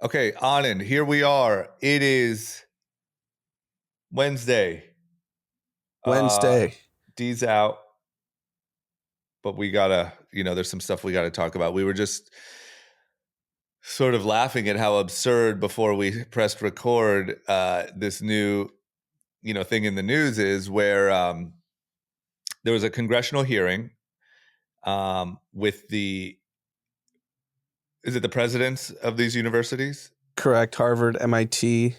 Okay, Anand, here we are. It is Wednesday. Wednesday. D's out, but we gotta, there's some stuff we gotta talk about. We were just sort of laughing at how absurd before we pressed record this new, thing in the news is where there was a congressional hearing with is it the presidents of these universities? Correct. Harvard, MIT,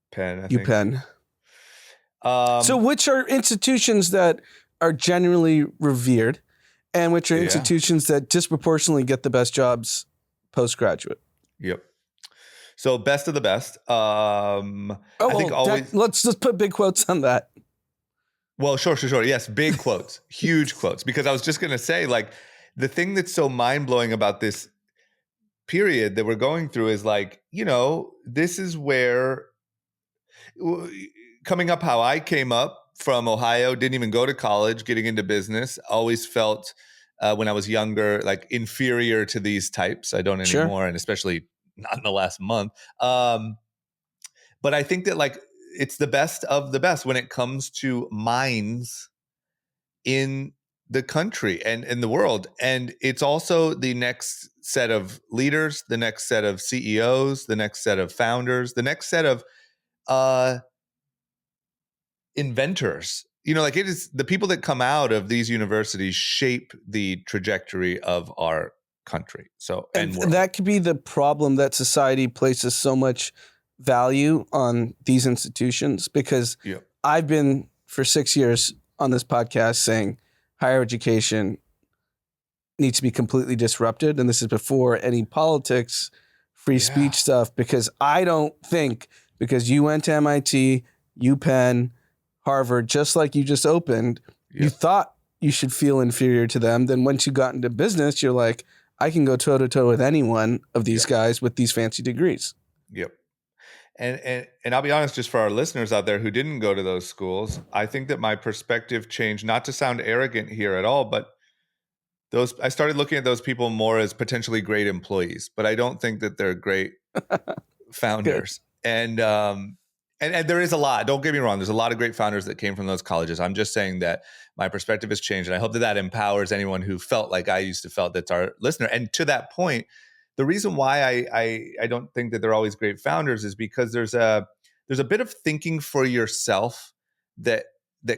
Penn, I think. UPenn. So which are institutions that are genuinely revered and which are institutions that disproportionately get the best jobs postgraduate? Yep. So best of the best. I think always. Let's just put big quotes on that. Well, sure. Yes, big quotes, huge quotes. Because I was just going to say, like, the thing that's so mind-blowing about this period that we're going through is like, this is where, coming up how I came up from Ohio, didn't even go to college, getting into business, always felt when I was younger, like inferior to these types. I don't anymore, and especially not in the last month. But I think that like it's the best of the best when it comes to minds in the country and in the world. And it's also the next set of leaders, the next set of CEOs, the next set of founders, the next set of inventors. Like it is the people that come out of these universities shape the trajectory of our country. So, and that could be the problem that society places so much value on these institutions because I've been for 6 years on this podcast saying higher education needs to be completely disrupted. And this is before any politics, free speech stuff, because I don't think because you went to MIT, UPenn, Harvard, just like you just opened, you thought you should feel inferior to them. Then once you got into business, you're like, I can go toe to toe with any one of these guys with these fancy degrees. Yep. And I'll be honest, just for our listeners out there who didn't go to those schools, I think that my perspective changed, not to sound arrogant here at all, but I started looking at those people more as potentially great employees, but I don't think that they're great founders. And there is a lot, don't get me wrong, there's a lot of great founders that came from those colleges. I'm just saying that my perspective has changed, and I hope that empowers anyone who felt like I used to felt, that's our listener. And to that point, the reason why I don't think that they're always great founders is because there's a bit of thinking for yourself that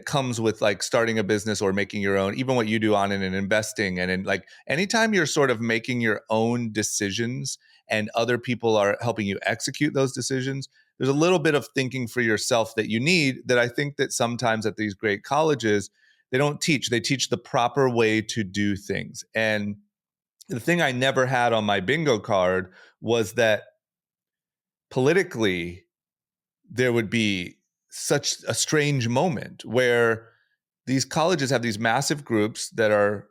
comes with like starting a business or making your own, even what you do on in investing. And in like anytime you're sort of making your own decisions and other people are helping you execute those decisions, there's a little bit of thinking for yourself that you need that I think that sometimes at these great colleges, they don't teach. They teach the proper way to do things. And the thing I never had on my bingo card was that politically there would be such a strange moment where these colleges have these massive groups that are,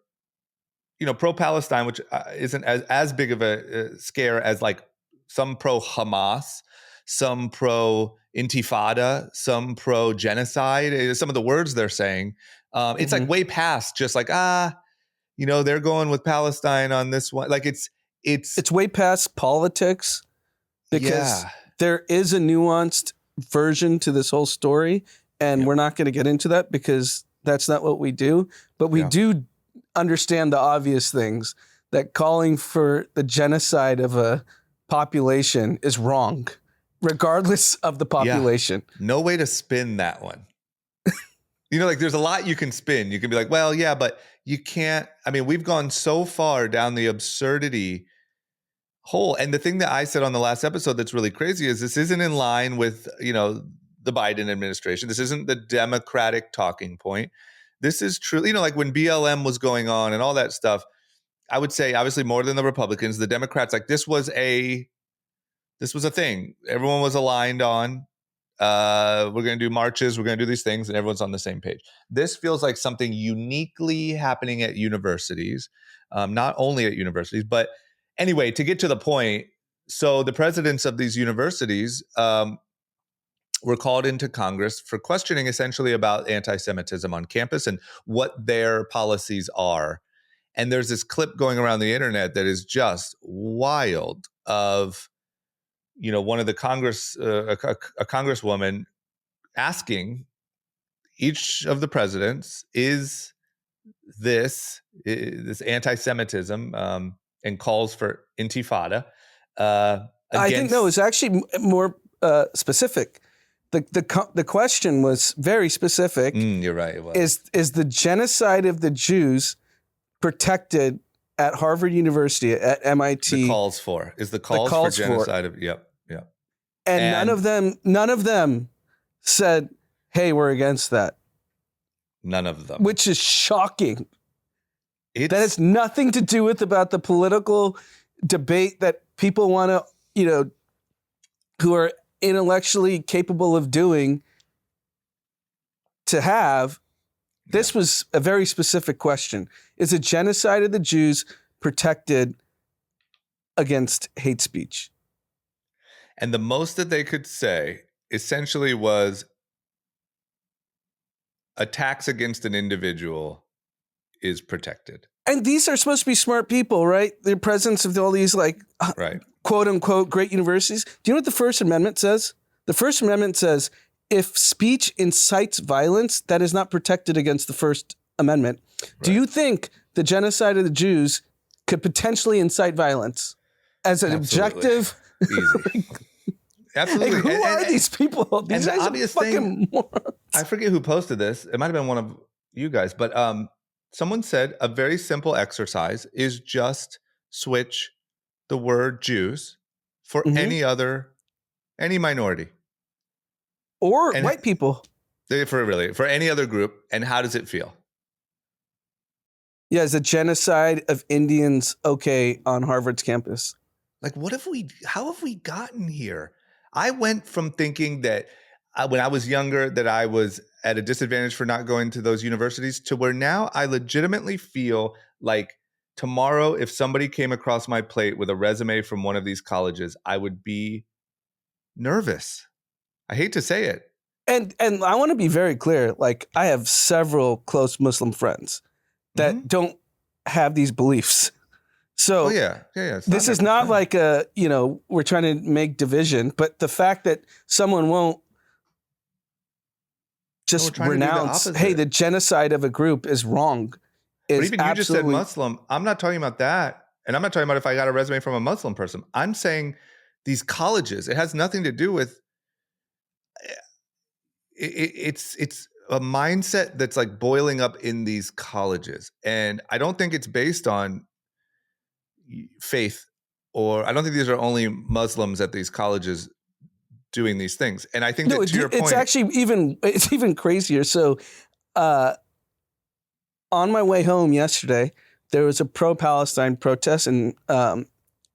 pro-Palestine, which isn't as big of a scare as like some pro-Hamas, some pro-Intifada, some pro-genocide, some of the words they're saying. It's like way past just like, they're going with Palestine on this one. Like it's way past politics because there is a nuanced version to this whole story. And we're not going to get into that because that's not what we do. But we do understand the obvious things, that calling for the genocide of a population is wrong, regardless of the population. No way to spin that one. Like there's a lot you can spin. You can be like, well, yeah, but you can't. I mean, we've gone so far down the absurdity hole. And the thing that I said on the last episode that's really crazy is this isn't in line with, the Biden administration. This isn't the Democratic talking point. This is truly, like when BLM was going on and all that stuff, I would say obviously more than the Republicans, the Democrats, like this was a thing. Everyone was aligned on. We're going to do marches. We're going to do these things, and everyone's on the same page. This feels like something uniquely happening at universities, not only at universities, but anyway, to get to the point. So the presidents of these universities were called into Congress for questioning essentially about anti-Semitism on campus and what their policies are. And there's this clip going around the internet that is just wild of one of the a congresswoman asking each of the presidents, is this anti-Semitism, and calls for intifada. I think no, it's actually more specific. The question was very specific. You're right. It was. Is the genocide of the Jews protected at Harvard University, at MIT? The calls for genocide of yep. And none of them said, "Hey, we're against that." None of them. Which is shocking. That has nothing to do with about the political debate that people want to, who are intellectually capable of doing, to have. This was a very specific question. Is a genocide of the Jews protected against hate speech? And the most that they could say essentially was attacks against an individual is protected. And these are supposed to be smart people, right? The presidents of all these quote unquote great universities. Do you know what the First Amendment says? The First Amendment says if speech incites violence, that is not protected against the First Amendment. Right. Do you think the genocide of the Jews could potentially incite violence as an objective? Easy. Absolutely. Like, who are these people? These and the obvious thing, I forget who posted this. It might have been one of you guys, but someone said a very simple exercise is just switch the word Jews for any minority. Or white people. For any other group. And how does it feel? Yeah, is a genocide of Indians okay on Harvard's campus? Like, how have we gotten here? I went from thinking that when I was younger that I was at a disadvantage for not going to those universities to where now I legitimately feel like tomorrow, if somebody came across my plate with a resume from one of these colleges, I would be nervous. I hate to say it. And I want to be very clear. Like, I have several close Muslim friends that don't have these beliefs. So this is not like we're trying to make division, but the fact that someone won't just renounce, hey, the genocide of a group is wrong. But even you just said Muslim. I'm not talking about that. And I'm not talking about if I got a resume from a Muslim person. I'm saying these colleges, it has nothing to do with, it's a mindset that's like boiling up in these colleges. And I don't think it's based on faith, or I don't think these are only Muslims at these colleges doing these things. And I think that to your point, it's actually even crazier. So on my way home yesterday, there was a pro-Palestine protest in the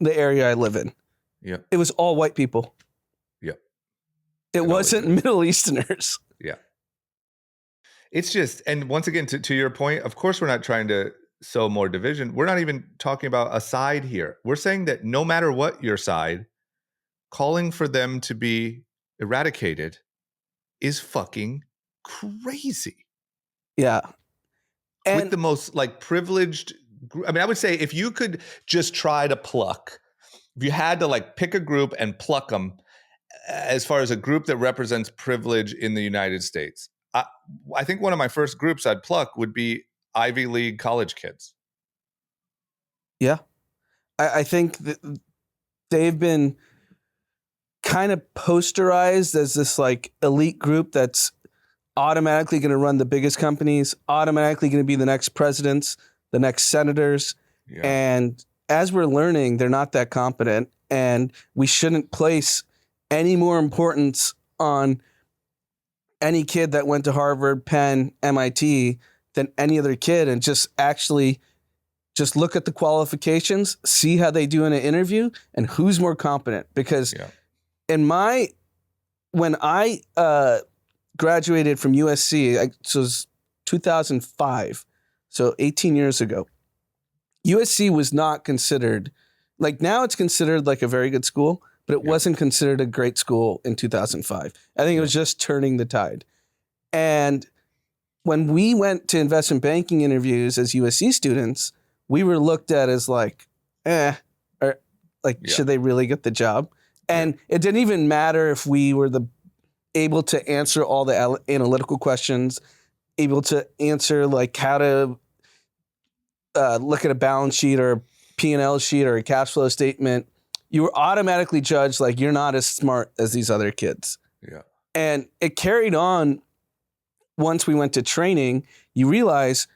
area I live in. Yeah. It was all white people. Yeah. It wasn't Middle Easterners. Yeah. It's just, and once again, to your point, of course, we're not trying to sow more division. We're not even talking about a side here. We're saying that no matter what your side, calling for them to be eradicated is fucking crazy. Yeah. And with the most privileged, I would say if you could just try to pluck, if you had to pick a group and pluck them as far as a group that represents privilege in the United States, I think one of my first groups I'd pluck would be Ivy League college kids. Yeah. I think that they've been kind of posterized as this elite group that's automatically going to run the biggest companies, automatically going to be the next presidents, the next senators. Yeah. And as we're learning, they're not that competent, and we shouldn't place any more importance on any kid that went to Harvard, Penn, MIT than any other kid, and just look at the qualifications, see how they do in an interview, and who's more competent. Because when I graduated from USC, so it was 2005, so 18 years ago, USC was not considered, now it's considered a very good school, but it wasn't considered a great school in 2005. I think it was just turning the tide. And when we went to investment banking interviews as USC students, we were looked at as should they really get the job? And it didn't even matter if we were able to answer all the analytical questions, able to answer like how to look at a balance sheet or a P&L sheet or a cash flow statement. You were automatically judged like you're not as smart as these other kids. Yeah. And it carried on once we went to training. You realize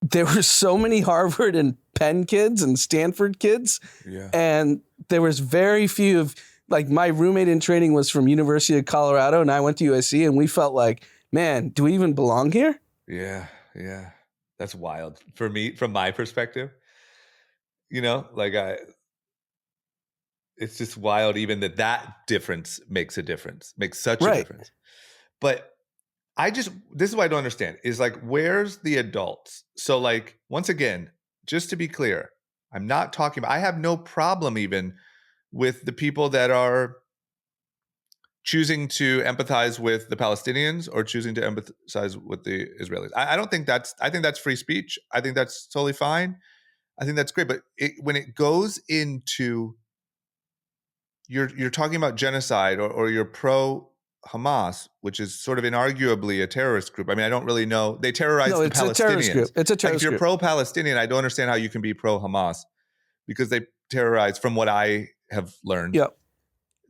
there were so many Harvard and Penn kids and Stanford kids. Yeah. And there was very few of, like, my roommate in training was from University of Colorado and I went to USC, and we felt like, man, do we even belong here? Yeah. Yeah. That's wild for me, from my perspective. You know, like it's just wild even that difference makes a difference, makes such a difference. But this is what I don't understand is like, where's the adults? So like, once again, just to be clear, I'm not talking about, I have no problem even with the people that are choosing to empathize with the Palestinians or choosing to empathize with the Israelis. I don't think I think that's free speech. I think that's totally fine. I think that's great. But when it goes into, you're talking about genocide or you're pro Hamas, which is sort of inarguably a terrorist group. I mean, I don't really know. They terrorize the Palestinians. A terrorist group. It's a terrorist like, if you're group. pro-Palestinian, I don't understand how you can be pro-Hamas, because they terrorize, from what I have learned,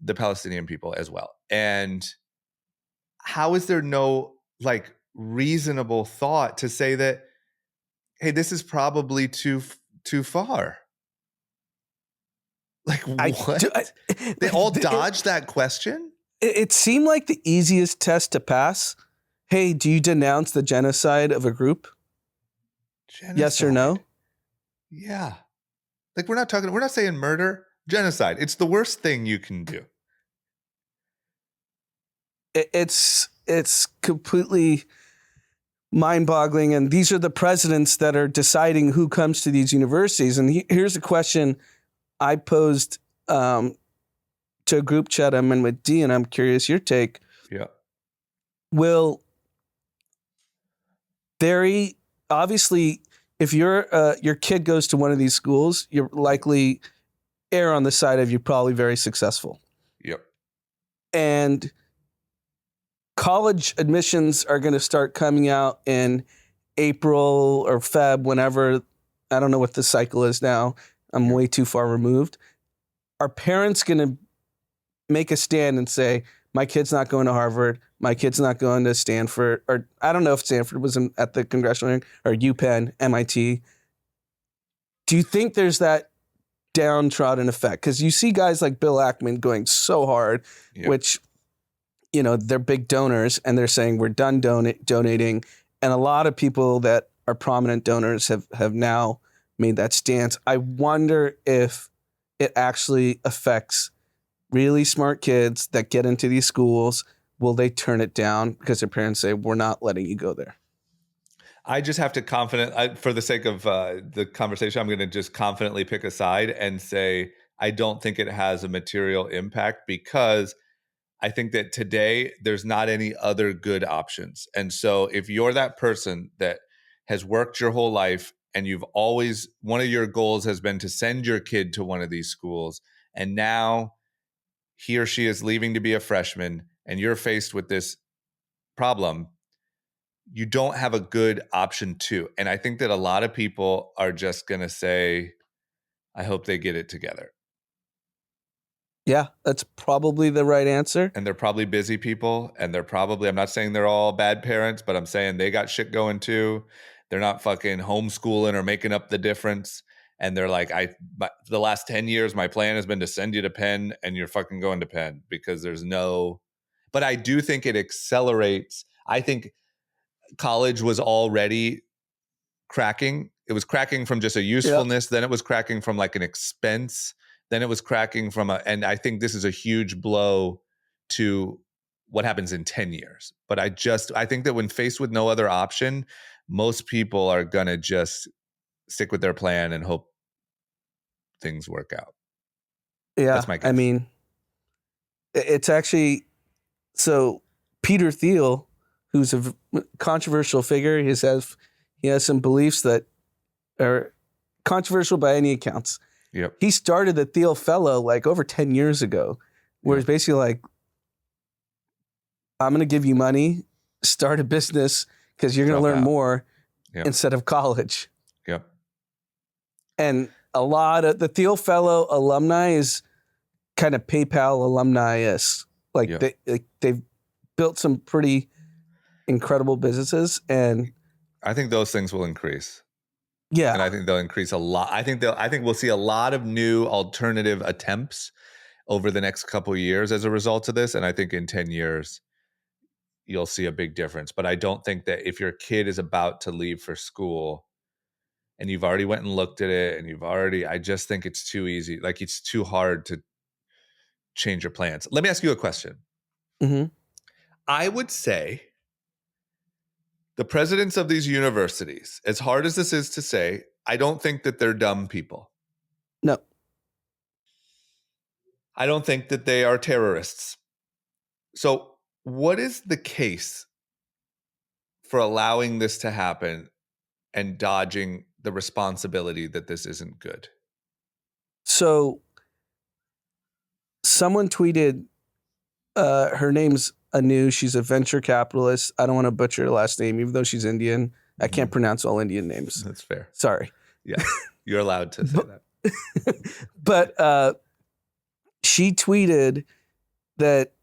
the Palestinian people as well. And how is there no like reasonable thought to say that, hey, this is probably too far? Like, what? They all dodged that question? It seemed like the easiest test to pass. Hey, do you denounce the genocide of a group? Genocide. Yes or no? Yeah. Like, we're not saying murder, genocide. It's the worst thing you can do. It's completely mind-boggling. And these are the presidents that are deciding who comes to these universities. And here's a question I posed to a group chat I'm in with D, and I'm curious your take. Yeah. Will obviously, if your kid goes to one of these schools, you're likely err on the side of you're probably very successful. Yep. And college admissions are going to start coming out in April or Feb, whenever. I don't know what the cycle is now. I'm way too far removed. Are parents going to make a stand and say, my kid's not going to Harvard, my kid's not going to Stanford, or I don't know if Stanford was at the congressional hearing, or UPenn, MIT. Do you think there's that downtrodden effect? Because you see guys like Bill Ackman going so hard, which, you know, they're big donors, and they're saying we're done donating. And a lot of people that are prominent donors have now made that stance. I wonder if it actually affects really smart kids that get into these schools. Will they turn it down because their parents say, we're not letting you go there? I just have to for the sake of the conversation, I'm going to just confidently pick a side and say, I don't think it has a material impact, because I think that today there's not any other good options. And so if you're that person that has worked your whole life and one of your goals has been to send your kid to one of these schools, and now he or she is leaving to be a freshman, and you're faced with this problem, you don't have a good option too. And I think that a lot of people are just going to say, I hope they get it together. Yeah, that's probably the right answer. And they're probably busy people, and I'm not saying they're all bad parents, but I'm saying they got shit going too. They're not fucking homeschooling or making up the difference. And they're like, the last 10 years, my plan has been to send you to Penn, and you're fucking going to Penn, because but I do think it accelerates. I think college was already cracking. It was cracking from just a usefulness. Then it was cracking from like an expense. Then it was cracking from and I think this is a huge blow to what happens in 10 years. But I think that when faced with no other option, most people are going to just stick with their plan and hope things work out. Yeah. That's my guess. I mean, it's actually, so Peter Thiel, who's a controversial figure, he has some beliefs that are controversial by any accounts. Yep. He started the Thiel Fellow like over 10 years ago, where it's basically like, I'm going to give you money, start a business because you're going to learn more instead of college. Yep. And a lot of the Thiel Fellow alumni is kind of PayPal alumni-esque. Like they've built some pretty incredible businesses, and I think those things will increase. Yeah. And I think they'll increase a lot. I think we'll see a lot of new alternative attempts over the next couple of years as a result of this. And I think in 10 years, you'll see a big difference. But I don't think that if your kid is about to leave for school and you've already went and looked at it and I just think it's too easy. Like it's too hard to change your plans. Let me ask you a question. Mm-hmm. I would say the presidents of these universities, as hard as this is to say, I don't think that they're dumb people. No. I don't think that they are terrorists. So what is the case for allowing this to happen and dodging the responsibility that this isn't good? So someone tweeted, her name's Anu. She's a venture capitalist. I don't want to butcher her last name, even though she's Indian. I can't pronounce all Indian names. That's fair. Sorry. Yeah, you're allowed to say that. But she tweeted that,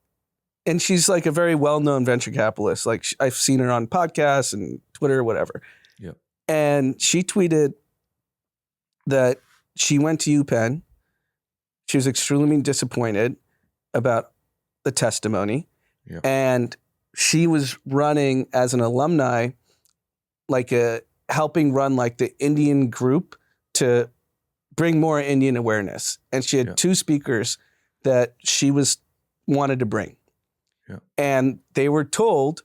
and she's like a very well-known venture capitalist. Like I've seen her on podcasts and Twitter, whatever. Yep. And she tweeted that she went to UPenn. She was extremely disappointed about the testimony. Yep. And she was running as an alumni, like helping run like the Indian group to bring more Indian awareness. And she had two speakers that she wanted to bring. Yeah. And they were told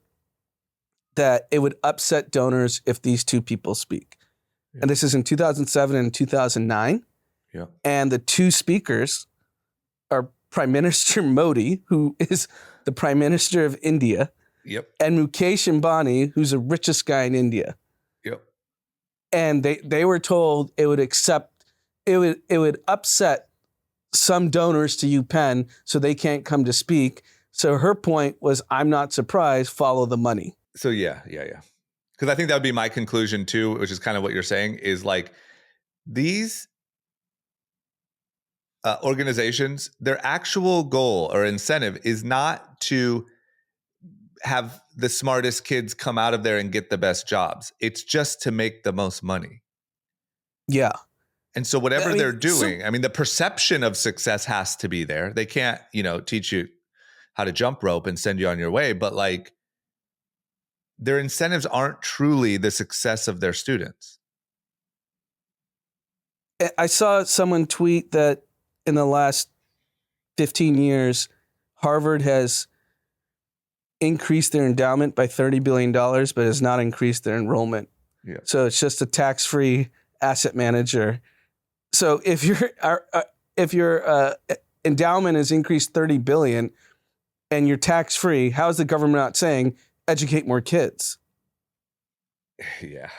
that it would upset donors if these two people speak. Yeah. And this is in 2007 and 2009. Yeah. And the two speakers are Prime Minister Modi, who is the Prime Minister of India, yep, and Mukesh Ambani, who's the richest guy in India. Yep. And they were told it would upset some donors to UPenn, so they can't come to speak. So her point was, I'm not surprised, follow the money. So yeah. Because I think that would be my conclusion too, which is kind of what you're saying, is like these organizations, their actual goal or incentive is not to have the smartest kids come out of there and get the best jobs. It's just to make the most money. Yeah. And so whatever they're doing, the perception of success has to be there. They can't, teach you how to jump rope and send you on your way, but like their incentives aren't truly the success of their students. I saw someone tweet that in the last 15 years, Harvard has increased their endowment by $30 billion, but has not increased their enrollment. Yeah. So it's just a tax-free asset manager. So if your endowment has increased $30 billion and you're tax-free, how is the government not saying educate more kids? Yeah.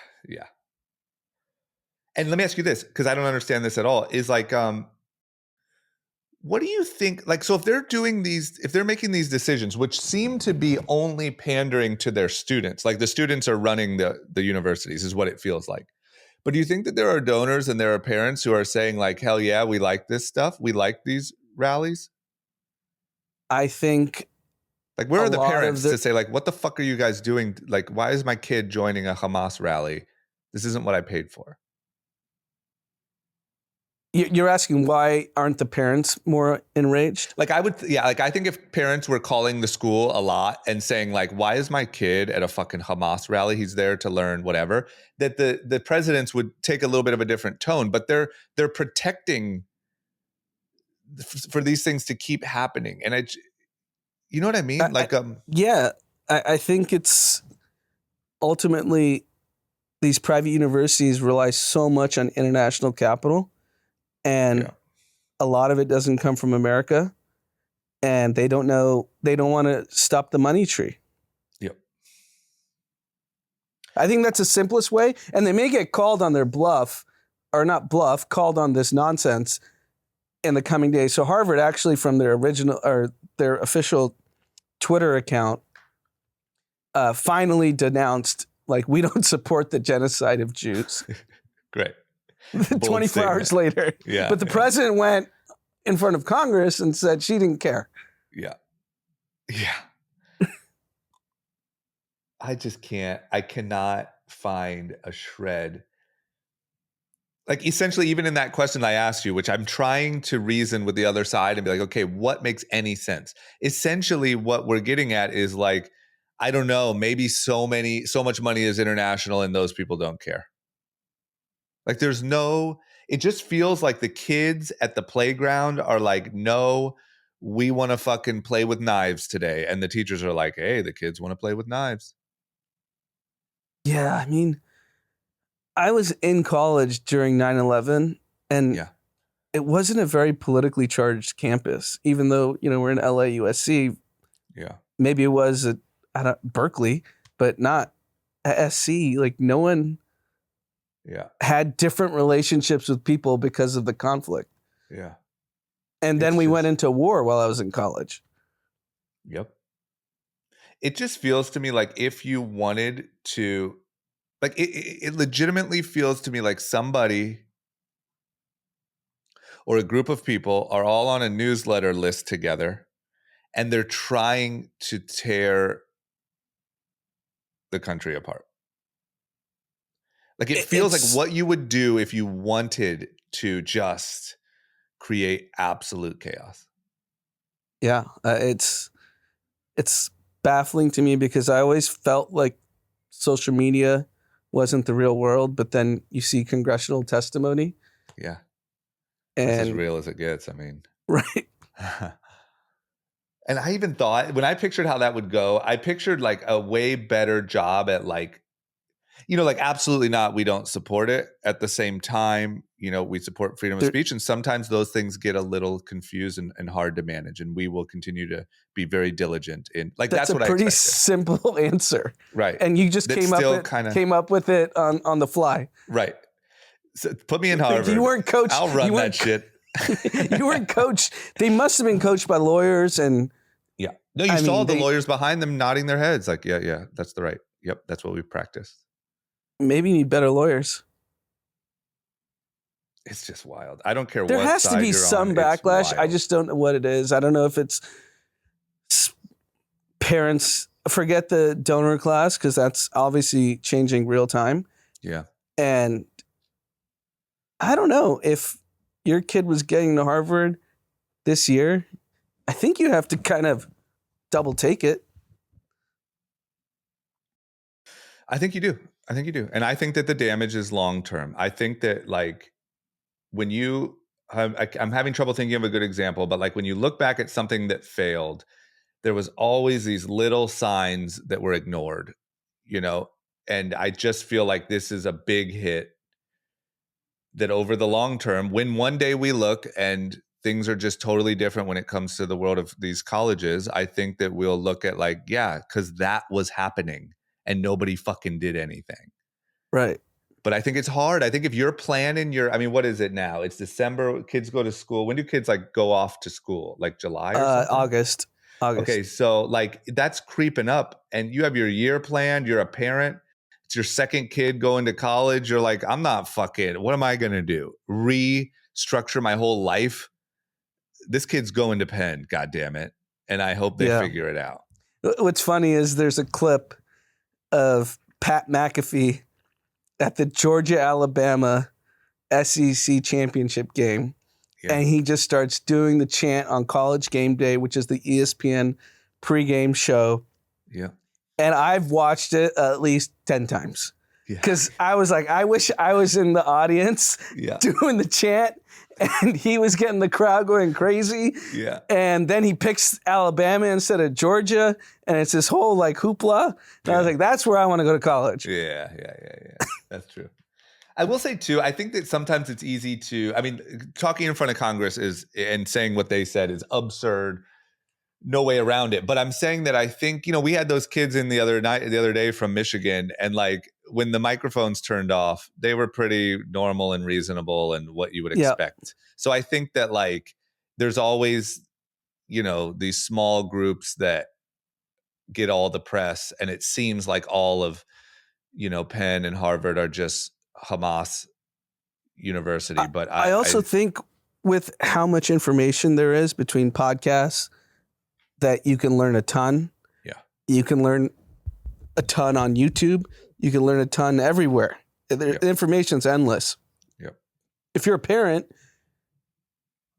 And let me ask you this, because I don't understand this at all, is like, what do you think? Like, so if they're making these decisions, which seem to be only pandering to their students, like the students are running the universities is what it feels like. But do you think that there are donors and there are parents who are saying like, hell yeah, we like this stuff. We like these rallies? I think like, where are the parents to say like, what the fuck are you guys doing? Like, why is my kid joining a Hamas rally? This isn't what I paid for. You're asking why aren't the parents more enraged? Like I think if parents were calling the school a lot and saying like, why is my kid at a fucking Hamas rally? He's there to learn whatever, that the presidents would take a little bit of a different tone, but they're protecting for these things to keep happening. And you know what I mean? I think it's ultimately these private universities rely so much on international capital. And a lot of it doesn't come from America, and they don't want to stop the money tree. Yep. I think that's the simplest way, and they may get called on their bluff or not bluff, called on this nonsense in the coming days. So Harvard actually, from their original or their official Twitter account, finally denounced, like, we don't support the genocide of Jews. Great. 24 hours later. Yeah. But the president went in front of Congress and said she didn't care. Yeah. Yeah. I cannot find a shred. Like, essentially, even in that question I asked you, which I'm trying to reason with the other side and be like, okay, what makes any sense? Essentially, what we're getting at is like, I don't know, maybe so much money is international and those people don't care. Like, it just feels like the kids at the playground are like, no, we want to fucking play with knives today. And the teachers are like, hey, the kids want to play with knives. Yeah, I mean, I was in college during 9/11, and it wasn't a very politically charged campus, even though, we're in LA, USC. Yeah. Maybe it was at Berkeley, but not at SC. Like, no one had different relationships with people because of the conflict. Yeah. And then we went into war while I was in college. Yep. It just feels to me like if you wanted to, like, it legitimately feels to me like somebody or a group of people are all on a newsletter list together and they're trying to tear the country apart. Like, it feels like what you would do if you wanted to just create absolute chaos. Yeah, it's baffling to me because I always felt like social media wasn't the real world, but then you see congressional testimony. Yeah. And it's as real as it gets, I mean. Right. And I even thought, when I pictured how that would go, I pictured like a way better job at like, like, absolutely not, we don't support it. At the same time, we support freedom of speech. And sometimes those things get a little confused and hard to manage. And we will continue to be very diligent in, like, that's what I expected. That's a pretty simple answer. Right. And you just came up with it on the fly. Right. So put me in Harvard. You weren't coached. I'll run that shit. You weren't coached. They must have been coached by lawyers and. Yeah. No, you saw the lawyers behind them nodding their heads like, yeah, that's the right. Yep, that's what we practiced. Maybe you need better lawyers. It's just wild. I don't care what side you're on. There has to be some backlash. I just don't know what it is. I don't know if it's parents. Forget the donor class because that's obviously changing real time. Yeah. And I don't know if your kid was getting to Harvard this year. I think you have to kind of double take it. I think you do. And I think that the damage is long-term. I think that, like, when I'm having trouble thinking of a good example, but like when you look back at something that failed, there was always these little signs that were ignored, and I just feel like this is a big hit that over the long term, when one day we look and things are just totally different when it comes to the world of these colleges, I think that we'll look at like, yeah, because that was happening and nobody fucking did anything. Right. But I think it's hard. I think if you're planning what is it now? It's December. Kids go to school. When do kids like go off to school? Like July or something? August. Okay. So like that's creeping up and you have your year planned. You're a parent. It's your second kid going to college. You're like, I'm not fucking, what am I going to do? Restructure my whole life? This kid's going to Penn, God damn it. And I hope they figure it out. What's funny is there's a clip of Pat McAfee at the Georgia-Alabama SEC championship game. Yeah. And he just starts doing the chant on College Game Day, which is the ESPN pregame show. Yeah. And I've watched it at least 10 times. Because I was like, I wish I was in the audience doing the chant. And he was getting the crowd going crazy. Yeah. And then he picks Alabama instead of Georgia. And it's this whole like hoopla. And I was like, that's where I want to go to college. Yeah. That's true. I will say too, I think that sometimes it's easy to, talking in front of Congress and saying what they said is absurd. No way around it. But I'm saying that I think, we had those kids in the other day from Michigan and like when the microphones turned off, they were pretty normal and reasonable and what you would Yeah. expect. So I think that like there's always, these small groups that get all the press, and it seems like all of, Penn and Harvard are just Hamas university. But I also I think with how much information there is between podcasts that you can learn a ton. Yeah. You can learn a ton on YouTube. You can learn a ton everywhere. The information's endless. Yep. If you're a parent,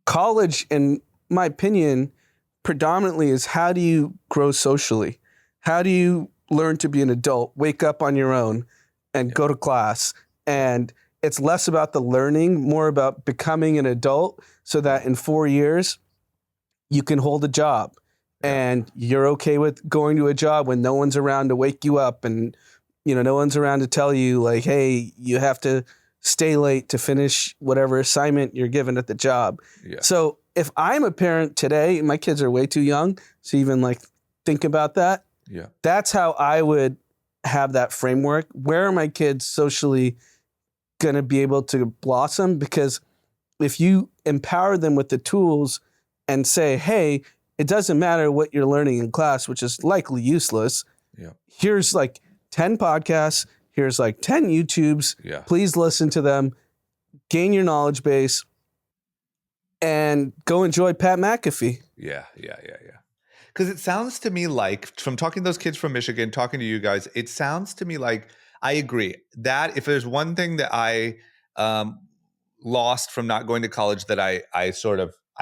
college, in my opinion, predominantly is how do you grow socially? How do you learn to be an adult, wake up on your own and go to class? And it's less about the learning, more about becoming an adult so that in 4 years you can hold a job and you're okay with going to a job when no one's around to wake you up and, no one's around to tell you like, hey, you have to stay late to finish whatever assignment you're given at the job. Yeah. So if I'm a parent today, my kids are way too young to even like think about that. Yeah. That's how I would have that framework. Where are my kids socially going to be able to blossom? Because if you empower them with the tools and say, hey, it doesn't matter what you're learning in class, which is likely useless. Yeah. Here's like 10 podcasts. Here's like 10 YouTubes. Yeah. Please listen to them, gain your knowledge base, and go enjoy Pat McAfee. Yeah. Because it sounds to me like, from talking to those kids from Michigan, talking to you guys, it sounds to me like I agree that if there's one thing that I lost from not going to college that I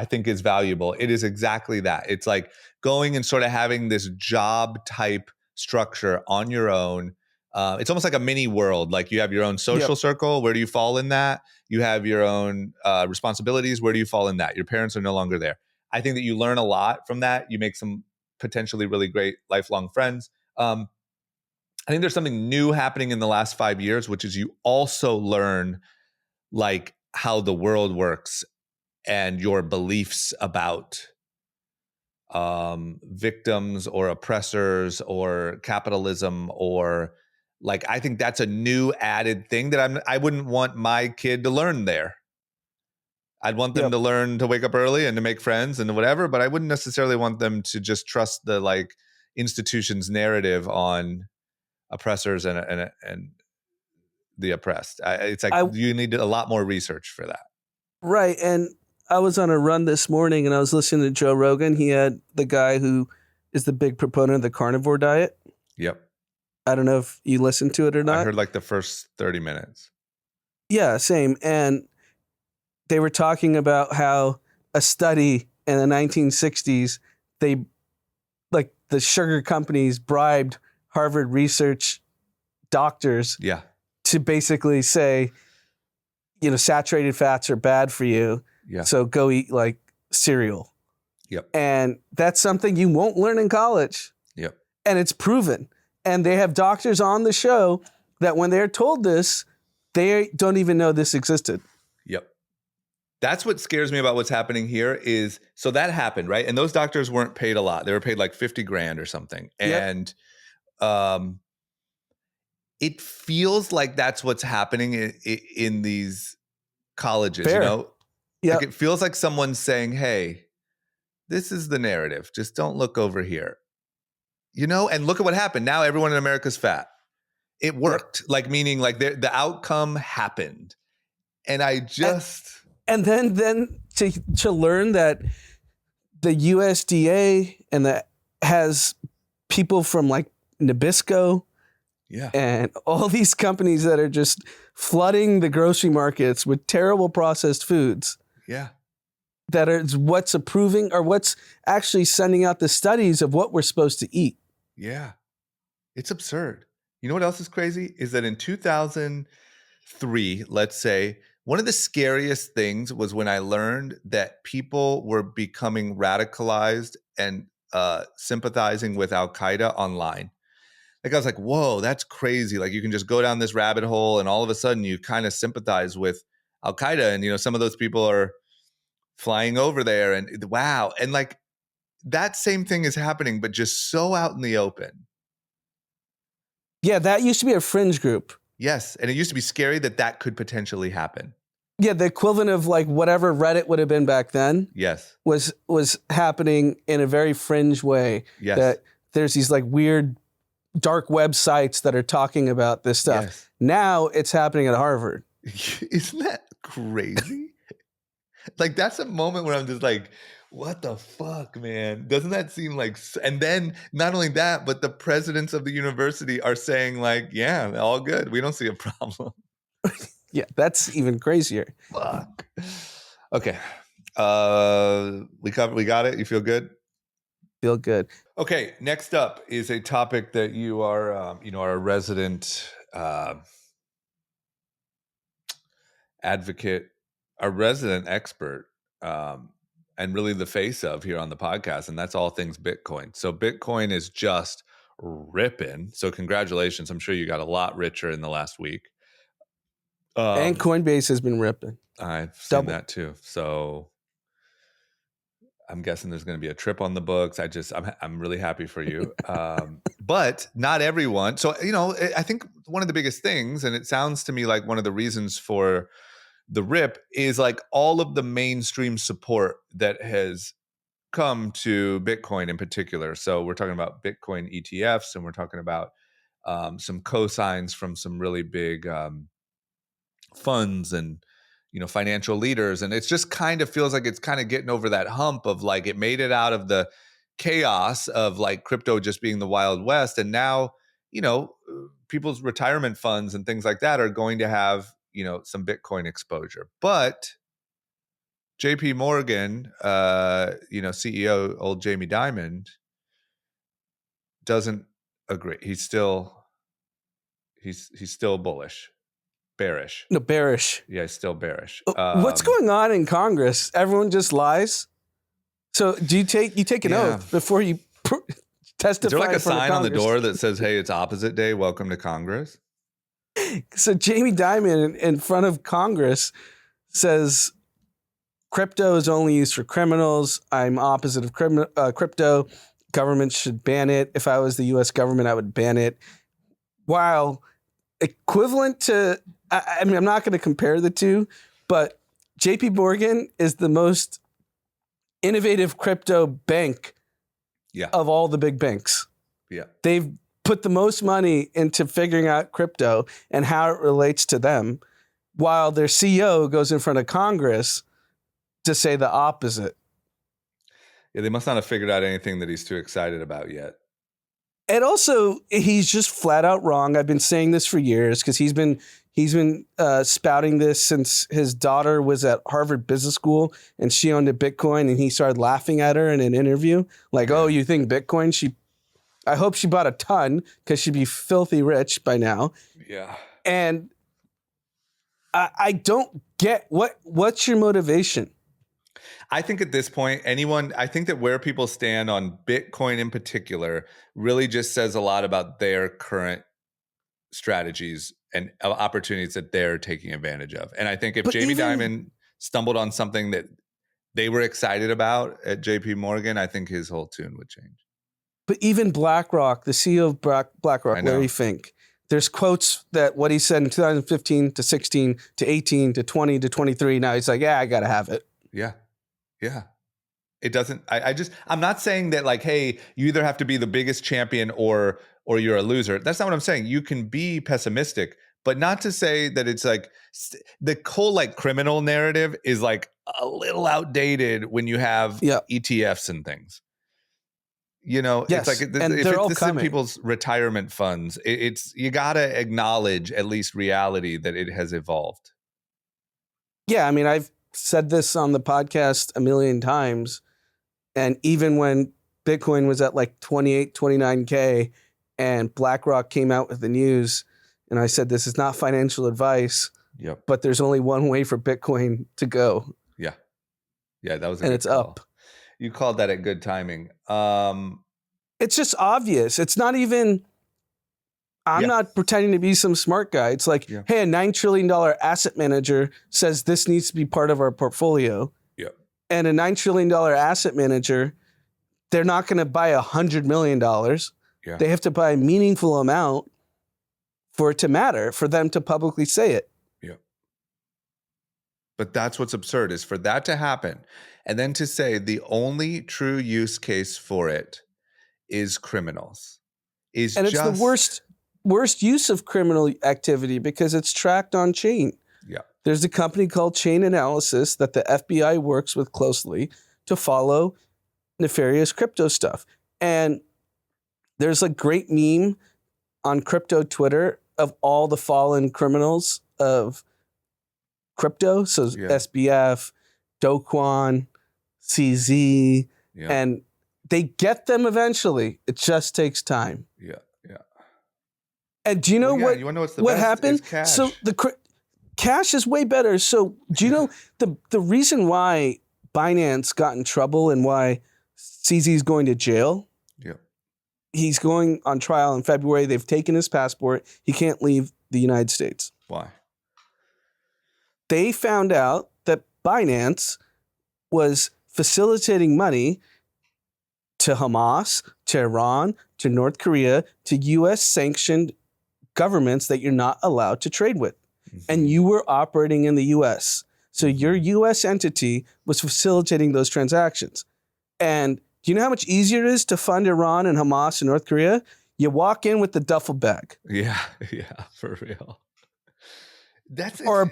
think is valuable, it is exactly that. It's like going and sort of having this job type structure on your own. It's almost like a mini world. Like you have your own social circle. Where do you fall in that? You have your own responsibilities. Where do you fall in that? Your parents are no longer there. I think that you learn a lot from that. You make some potentially really great lifelong friends. I think there's something new happening in the last 5 years, which is you also learn like how the world works and your beliefs about victims or oppressors or capitalism, or like, I think that's a new added thing that I wouldn't want my kid to learn there. I'd want them to learn to wake up early and to make friends and whatever, but I wouldn't necessarily want them to just trust the like institution's narrative on oppressors and the oppressed. It's like you need a lot more research for that. Right. And I was on a run this morning and I was listening to Joe Rogan. He had the guy who is the big proponent of the carnivore diet. Yep. I don't know if you listened to it or not. I heard like the first 30 minutes. Yeah, same. And they were talking about how a study in the 1960s, like the sugar companies bribed Harvard research doctors to basically say, saturated fats are bad for you. Yeah. So go eat like cereal. Yep. And that's something you won't learn in college. Yep. And it's proven. And they have doctors on the show that when they're told this, they don't even know this existed. Yep. That's what scares me about what's happening here is, so that happened, right? And those doctors weren't paid a lot. They were paid like 50 grand or something. And it feels like that's what's happening in these colleges, Like it feels like someone's saying, hey, this is the narrative. Just don't look over here, and look at what happened. Now everyone in America's fat. It worked, like meaning like the outcome happened. And I just... And then to learn that the USDA and that has people from like Nabisco and all these companies that are just flooding the grocery markets with terrible processed foods. Yeah. That is what's approving or what's actually sending out the studies of what we're supposed to eat. Yeah. It's absurd. You know what else is crazy? Is that in 2003, let's say, one of the scariest things was when I learned that people were becoming radicalized and sympathizing with Al-Qaeda online. Like I was like, whoa, that's crazy. Like you can just go down this rabbit hole and all of a sudden you kind of sympathize with Al-Qaeda. And, some of those people are flying over there and wow. And like that same thing is happening, but just so out in the open. Yeah, that used to be a fringe group. Yes, and it used to be scary that could potentially happen. Yeah, the equivalent of like whatever Reddit would have been back then. Yes. Was happening in a very fringe way. Yes. That there's these like weird dark websites that are talking about this stuff. Yes. Now it's happening at Harvard. Isn't that crazy? Like, that's a moment where I'm just like, what the fuck, man? Doesn't that seem like... And then not only that, but the presidents of the university are saying like, yeah, all good. We don't see a problem. Yeah, that's even crazier. Fuck. Okay. We got it. You feel good? Feel good. Okay. Next up is a topic that you are, are a resident advocate, a resident expert, and really the face of here on the podcast, and that's all things Bitcoin. So Bitcoin is just ripping. So congratulations. I'm sure you got a lot richer in the last week. And Coinbase has been ripping. I've seen that too. So I'm guessing there's going to be a trip on the books. I'm really happy for you. But not everyone. So, I think one of the biggest things, and it sounds to me like one of the reasons for the rip, is like all of the mainstream support that has come to Bitcoin in particular. So we're talking about Bitcoin ETFs, and we're talking about some cosigns from some really big funds and financial leaders, and it just kind of feels like it's kind of getting over that hump of like it made it out of the chaos of like crypto just being the Wild West, and now people's retirement funds and things like that are going to have some Bitcoin exposure. But JP Morgan, CEO old Jamie Dimon, doesn't agree. He's still bullish. Bearish. No, bearish. Yeah, he's still bearish. What's going on in Congress? Everyone just lies. So do you take an oath before you testify? Is there like a sign on the Congress? door that says, "Hey, it's opposite day. Welcome to Congress"? So Jamie Dimon in front of Congress says crypto is only used for criminals. I'm opposite of crypto. Government should ban it. If I was the U.S. government, I would ban it. While equivalent to, I mean, I'm not going to compare the two, but JP Morgan is the most innovative crypto bank of all the big banks. Yeah. They've put the most money into figuring out crypto and how it relates to them, while their CEO goes in front of Congress to say the opposite. Yeah, they must not have figured out anything that he's too excited about yet. And also, he's just flat out wrong. I've been saying this for years because he's been spouting this since his daughter was at Harvard Business School and she owned a Bitcoin, and he started laughing at her in an interview. Like, oh, you think Bitcoin? I hope she bought a ton because she'd be filthy rich by now. Yeah. And I don't get what's your motivation? I think at this point, I think that where people stand on Bitcoin in particular really just says a lot about their current strategies and opportunities that they're taking advantage of. And I think if Jamie Dimon stumbled on something that they were excited about at JP Morgan, I think his whole tune would change. But even BlackRock, the CEO of BlackRock, Larry Fink, there's quotes that what he said in 2015 to 16 to 18 to 20 to 23. Now he's like, yeah, I got to have it. Yeah. Yeah. It doesn't, I'm not saying that like, hey, you either have to be the biggest champion or you're a loser. That's not what I'm saying. You can be pessimistic, but not to say that it's like the whole like criminal narrative is like a little outdated when you have ETFs and things. Yes, it's like and if they're all this is in people's retirement funds, it's you got to acknowledge at least reality that it has evolved. Yeah, I mean, I've said this on the podcast a million times. And even when Bitcoin was at like 28, 29K and BlackRock came out with the news, and I said, this is not financial advice, but there's only one way for Bitcoin to go. Yeah. Yeah, that was and it's call. up. You called that a good timing. It's just obvious. It's not even, I'm not pretending to be some smart guy. It's like, hey, a $9 trillion asset manager says this needs to be part of our portfolio. Yeah. And a $9 trillion asset manager, they're not going to buy $100 million. Yeah. They have to buy a meaningful amount. for it to matter, for them to publicly say it. Yeah. But that's what's absurd, is for that to happen and then to say the only true use case for it is criminals is And it's the just worst use of criminal activity because it's tracked on chain. Yeah. There's a company called Chain Analysis that the FBI works with closely to follow nefarious crypto stuff. And there's a great meme on crypto Twitter of all the fallen criminals of crypto. So SBF, Do Kwon, CZ, and they get them eventually. It just takes time. Yeah. And do you know you wanna know what's the what best happened? is cash. So cash is way better. So do you know the reason why Binance got in trouble and why CZ is going to jail? Yeah. He's going on trial in February. They've taken his passport. He can't leave the United States. Why? They found out that Binance was facilitating money to Hamas, to Iran, to North Korea, to U.S. sanctioned governments that you're not allowed to trade with. Mm-hmm. And you were operating in the U.S. So your U.S. entity was facilitating those transactions. And do you know how much easier it is to fund Iran and Hamas and North Korea? You walk in with the duffel bag. Yeah, for real. That's or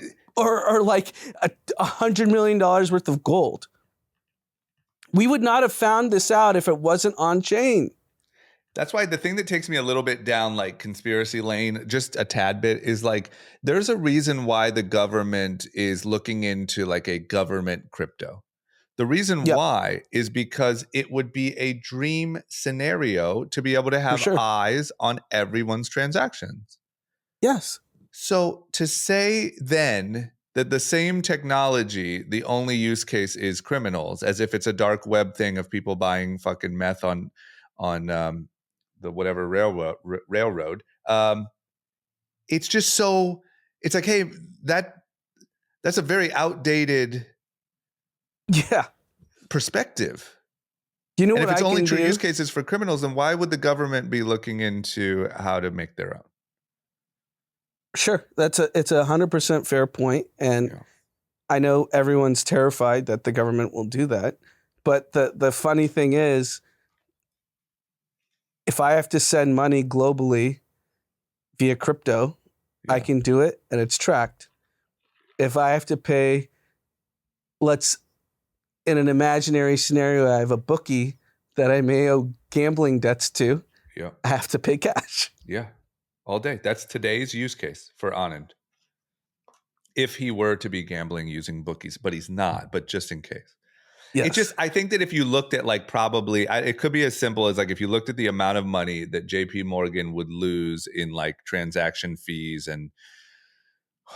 like $100 million worth of gold. We would not have found this out if it wasn't on chain. That's why the thing that takes me a little bit down like conspiracy lane, just a tad bit, is like there's a reason why the government is looking into like a government crypto. The reason why is because it would be a dream scenario to be able to have eyes on everyone's transactions. Yes. So to say then that the same technology, the only use case is criminals, as if it's a dark web thing of people buying fucking meth on the whatever railroad. It's just so, it's like, hey, that's a very outdated perspective. You know, and what if it's I only can true do? use cases for criminals, then why would the government be looking into how to make their own? Sure, it's a 100% fair point, and I know everyone's terrified that the government will do that. But the funny thing is, if I have to send money globally via crypto, I can do it, and it's tracked. If I have to pay, in an imaginary scenario, I have a bookie that I may owe gambling debts to. Yeah, I have to pay cash. Yeah, all day. That's today's use case for Anand. If he were to be gambling using bookies, but he's not, but just in case. Yes. It's just, I think that if you looked at like it could be as simple as like if you looked at the amount of money that JP Morgan would lose in like transaction fees and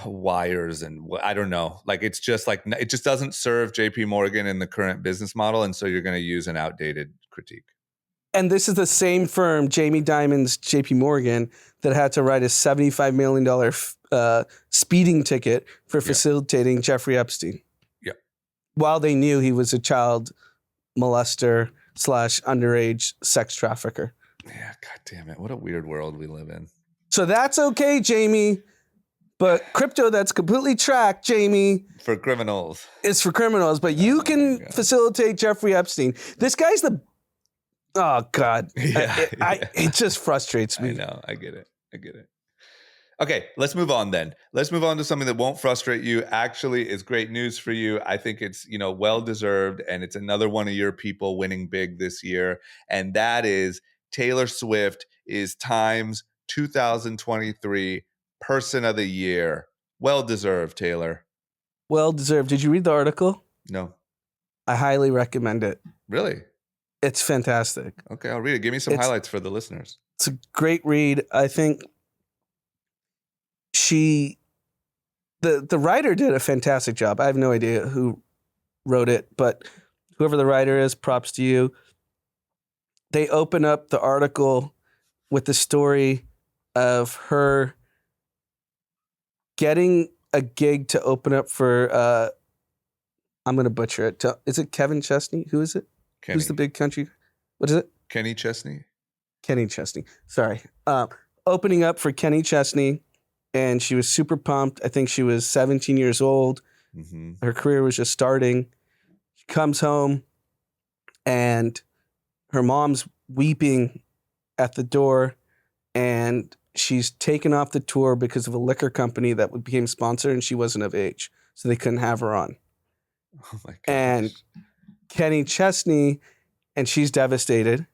wires and I don't know, like it's just like, it just doesn't serve JP Morgan in the current business model. And so you're going to use an outdated critique. And this is the same firm, Jamie Dimon's JP Morgan, that had to write a $75 million speeding ticket for facilitating Jeffrey Epstein. Yeah. While they knew he was a child molester / underage sex trafficker. Yeah, God damn it. What a weird world we live in. So that's okay, Jamie. But crypto that's completely tracked, Jamie. For criminals. It's for criminals. But you can facilitate Jeffrey Epstein. This guy's the... Oh, God. It just frustrates me. I know. I get it. Okay, let's move on then. Let's move on to something that won't frustrate you. Actually, is great news for you. I think it's, well-deserved, and it's another one of your people winning big this year. And that is Taylor Swift is Time's 2023 Person of the Year. Well-deserved, Taylor. Well-deserved. Did you read the article? No. I highly recommend it. Really? It's fantastic. Okay, I'll read it. Give me some highlights for the listeners. It's a great read. I think the writer did a fantastic job. I have no idea who wrote it, but whoever the writer is, props to you. They open up the article with the story of her getting a gig to open up for, I'm going to butcher it. Is it Kevin Chesney? Who is it? Kenny. Who's the big country? What is it? Kenny Chesney. Kenny Chesney. Sorry. opening up for Kenny Chesney, and she was super pumped. I think she was 17 years old. Mm-hmm. Her career was just starting. She comes home, and her mom's weeping at the door, and she's taken off the tour because of a liquor company that became sponsor, and she wasn't of age, so they couldn't have her on. Oh my gosh. And Kenny Chesney, and she's devastated.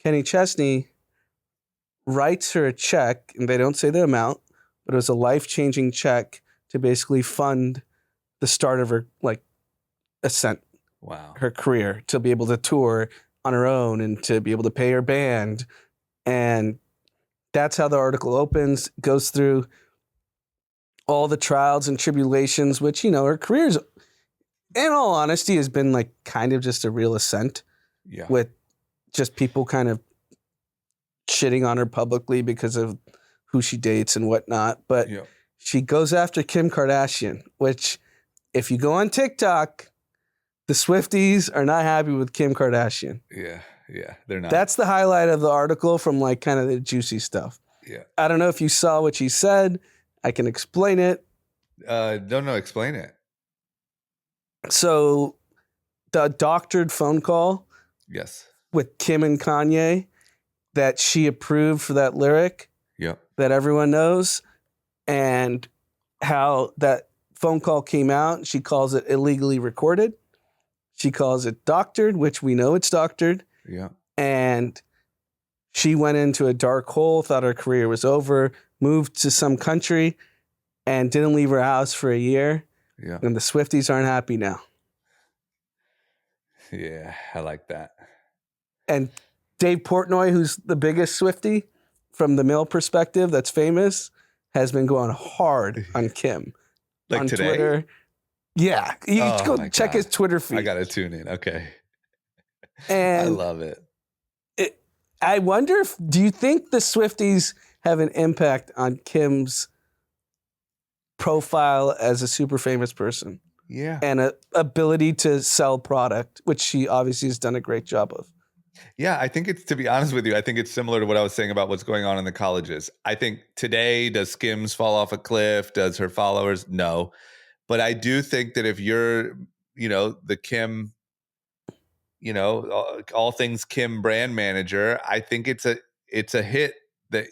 Kenny Chesney writes her a check, and they don't say the amount, but it was a life-changing check to basically fund the start of her ascent, her career, to be able to tour on her own and to be able to pay her band. And that's how the article opens, goes through all the trials and tribulations, which, her career's, in all honesty, has been like kind of just a real ascent, with just people kind of shitting on her publicly because of who she dates and whatnot. But she goes after Kim Kardashian, which, if you go on TikTok, the Swifties are not happy with Kim Kardashian. Yeah, they're not. That's the highlight of the article from kind of the juicy stuff. Yeah. I don't know if you saw what she said. I can explain it. Don't know. Explain it. So the doctored phone call with Kim and Kanye that she approved for that lyric that everyone knows, and how that phone call came out. She calls it illegally recorded. She calls it doctored, which we know it's doctored. Yeah. And she went into a dark hole, thought her career was over, moved to some country, and didn't leave her house for a year. Yeah. And the Swifties aren't happy now. Yeah, I like that. And Dave Portnoy, who's the biggest Swiftie from the male perspective that's famous, has been going hard on Kim. Like on today? Twitter. Yeah. You go check his Twitter feed. I got to tune in. Okay. And I love it. I wonder do you think the Swifties have an impact on Kim's profile as a super famous person? Yeah. And an ability to sell product, which she obviously has done a great job of. Yeah, I think to be honest with you, I think it's similar to what I was saying about what's going on in the colleges. I think today, does Skims fall off a cliff? Does her followers? No. But I do think that if you're, the Kim, all things Kim brand manager, I think it's a hit that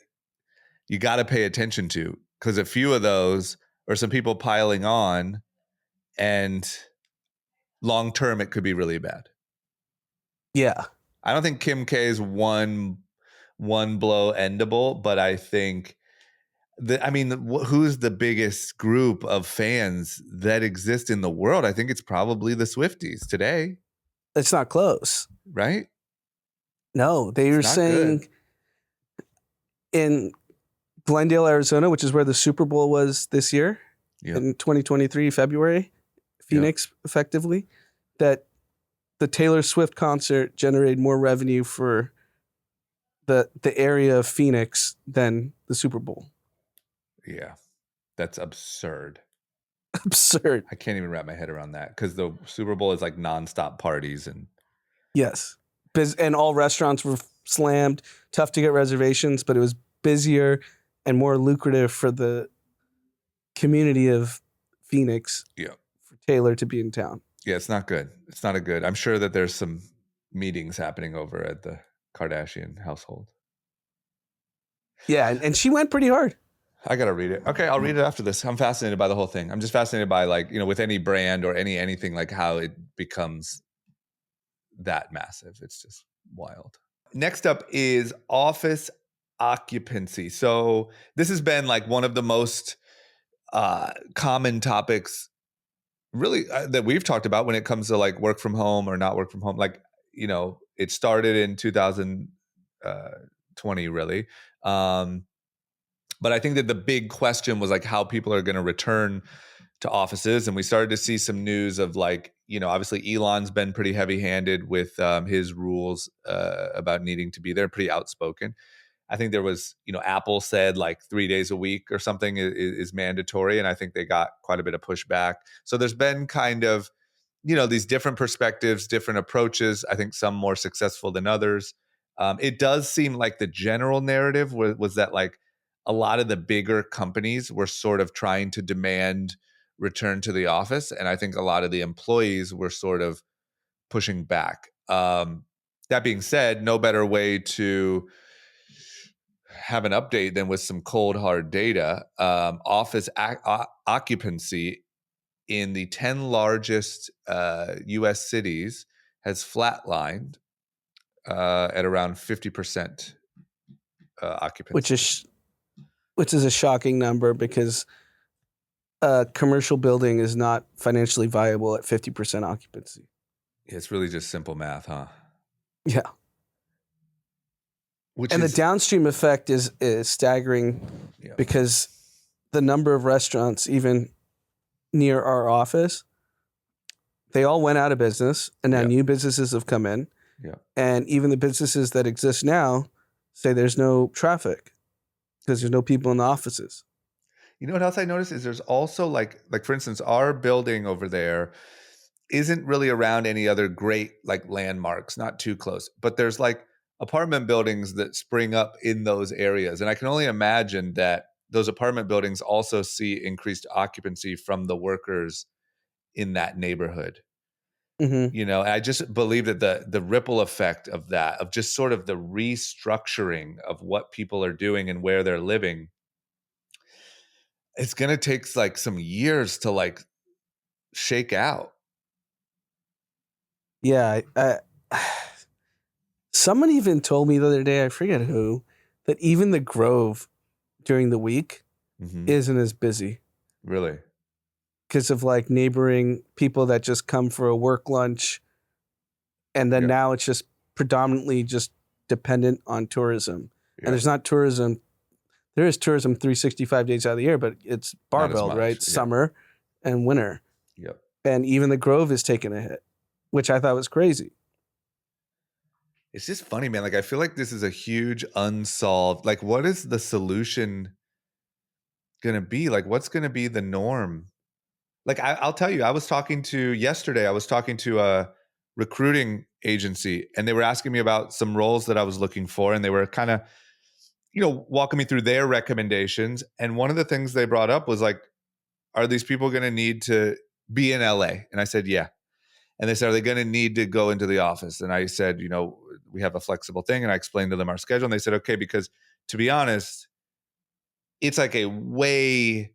you got to pay attention to, because a few of those are some people piling on, and long term it could be really bad. Yeah. I don't think Kim K is one blow endable, but I think who's the biggest group of fans that exist in the world? I think it's probably the Swifties today. It's not close. Right? No, they were saying in Glendale, Arizona, which is where the Super Bowl was this year, in 2023, February, Phoenix, effectively, that the Taylor Swift concert generated more revenue for the area of Phoenix than the Super Bowl. Yeah, that's absurd. Absurd. I can't even wrap my head around that, because the Super Bowl is like nonstop parties and and all restaurants were slammed. Tough to get reservations, but it was busier and more lucrative for the community of Phoenix. Yeah, for Taylor to be in town. Yeah, it's not good. It's not a good. I'm sure that there's some meetings happening over at the Kardashian household. Yeah, and she went pretty hard. I got to read it. Okay, I'll read it after this. I'm fascinated by the whole thing. I'm just fascinated by, with any brand or anything, like how it becomes that massive. It's just wild. Next up is office occupancy. So this has been like one of the most common topics really that we've talked about when it comes to like work from home or not work from home. Like, it started in 2020 really. But I think that the big question was like how people are going to return to offices. And we started to see some news of like, obviously Elon's been pretty heavy handed with his rules about needing to be there, pretty outspoken. I think there was, Apple said like 3 days a week or something is mandatory. And I think they got quite a bit of pushback. So there's been kind of, these different perspectives, different approaches. I think some more successful than others. It does seem like the general narrative was that like a lot of the bigger companies were sort of trying to demand return to the office. And I think a lot of the employees were sort of pushing back. That being said, no better way to have an update than with some cold hard data. Office occupancy in the 10 largest US cities has flatlined at around 50% occupancy. which is a shocking number because a commercial building is not financially viable at 50% occupancy. It's really just simple math, huh? Yeah. And the downstream effect is staggering because the number of restaurants, even near our office, they all went out of business, and now new businesses have come in. Yeah. And even the businesses that exist now say there's no traffic because there's no people in the offices. You know what else I noticed is there's also like for instance, our building over there isn't really around any other great like landmarks, not too close, but there's like apartment buildings that spring up in those areas. And I can only imagine that those apartment buildings also see increased occupancy from the workers in that neighborhood. Mm-hmm. You know, I just believe that the ripple effect of that, of just sort of the restructuring of what people are doing and where they're living, it's going to take like some years to like shake out. Yeah. Someone even told me the other day, I forget who, that even the Grove during the week isn't as busy. Really? Because of like neighboring people that just come for a work lunch. And then now it's just predominantly just dependent on tourism. And there's not tourism. There is tourism 365 days out of the year, but it's barbelled, right? Summer and winter. Yep. And even the Grove is taking a hit, which I thought was crazy. It's just funny, man. Like, I feel like this is a huge unsolved, like, what is the solution going to be? Like, what's going to be the norm? Like, I'll tell you, yesterday, I was talking to a recruiting agency, and they were asking me about some roles that I was looking for. And they were kind of, walking me through their recommendations. And one of the things they brought up was like, are these people going to need to be in LA? And I said, yeah. And they said, are they going to need to go into the office? And I said, we have a flexible thing. And I explained to them our schedule. And they said, okay, because to be honest, it's like a way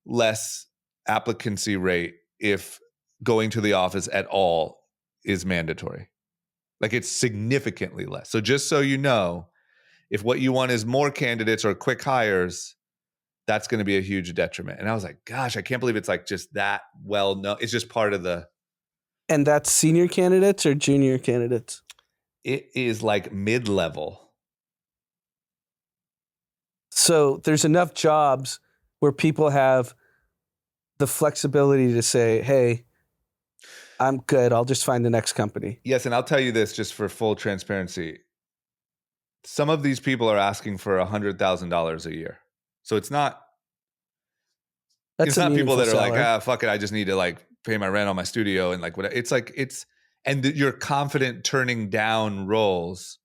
less applicancy rate if going to the office at all is mandatory. Like, it's significantly less. So just so you know, if what you want is more candidates or quick hires, that's going to be a huge detriment. And I was like, gosh, I can't believe it's like just that well known. It's just part of the. And that's senior candidates or junior candidates? It is like mid-level. So there's enough jobs where people have the flexibility to say, hey, I'm good. I'll just find the next company. Yes. And I'll tell you this just for full transparency. Some of these people are asking for $100,000 a year. So it's not people that are like, fuck it, I just need to like pay my rent on my studio and like whatever. It's like and you're confident turning down roles.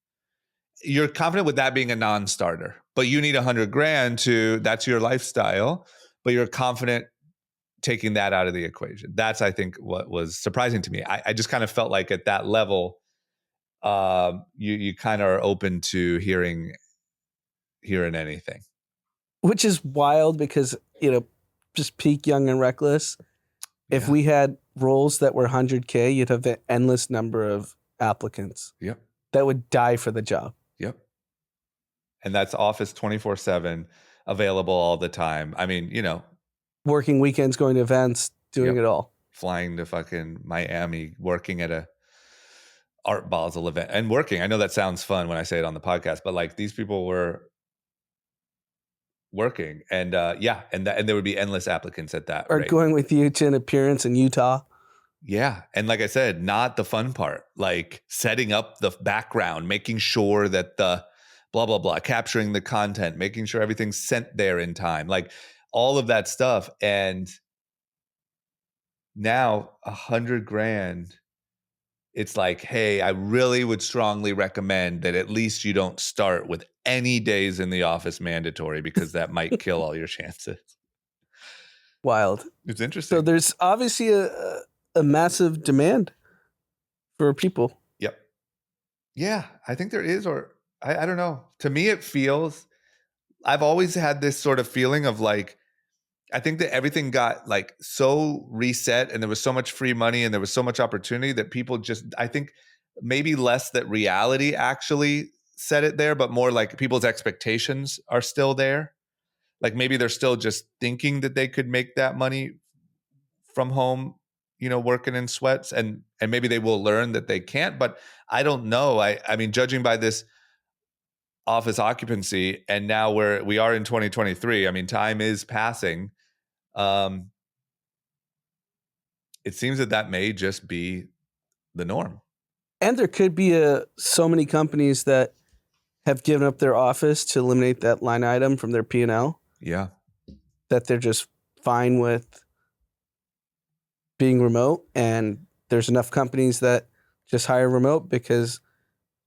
You're confident with that being a non-starter, but you need $100,000 that's your lifestyle, but you're confident taking that out of the equation. That's, I think, what was surprising to me. I just kind of felt like at that level, you kind of are open to hearing anything. Which is wild because, just peak young and reckless. If we had roles that were 100K, you'd have an endless number of applicants. Yep. That would die for the job. Yep. And that's office 24/7, available all the time. I mean, working weekends, going to events, doing it all. Flying to fucking Miami, working at a Art Basel event and working. I know that sounds fun when I say it on the podcast, but like these people were working and and there would be endless applicants at that rate. Going with you to an appearance in Utah. Yeah. And like I said, not the fun part, like setting up the background, making sure that the blah, blah, blah, capturing the content, making sure everything's sent there in time, like all of that stuff. And now $100,000 it's like, hey, I really would strongly recommend that at least you don't start with any days in the office mandatory, because that might kill all your chances. Wild. It's So interesting. there's obviously a massive demand for people. Yep. Yeah, I think there is, or I don't know. To me, it feels, I've always had this sort of feeling of like, I think that everything got like so reset and there was so much free money and there was so much opportunity that people just, I think maybe less that reality actually set it there, but more like people's expectations are still there. Like maybe they're still just thinking that they could make that money from home, working in sweats, and maybe they will learn that they can't, but I don't know. I mean, judging by this office occupancy and now where we are in 2023, I mean, time is passing. Um, it seems that may just be the norm. And there could be so many companies that have given up their office to eliminate that line item from their P&L. Yeah. That they're just fine with being remote, and there's enough companies that just hire remote because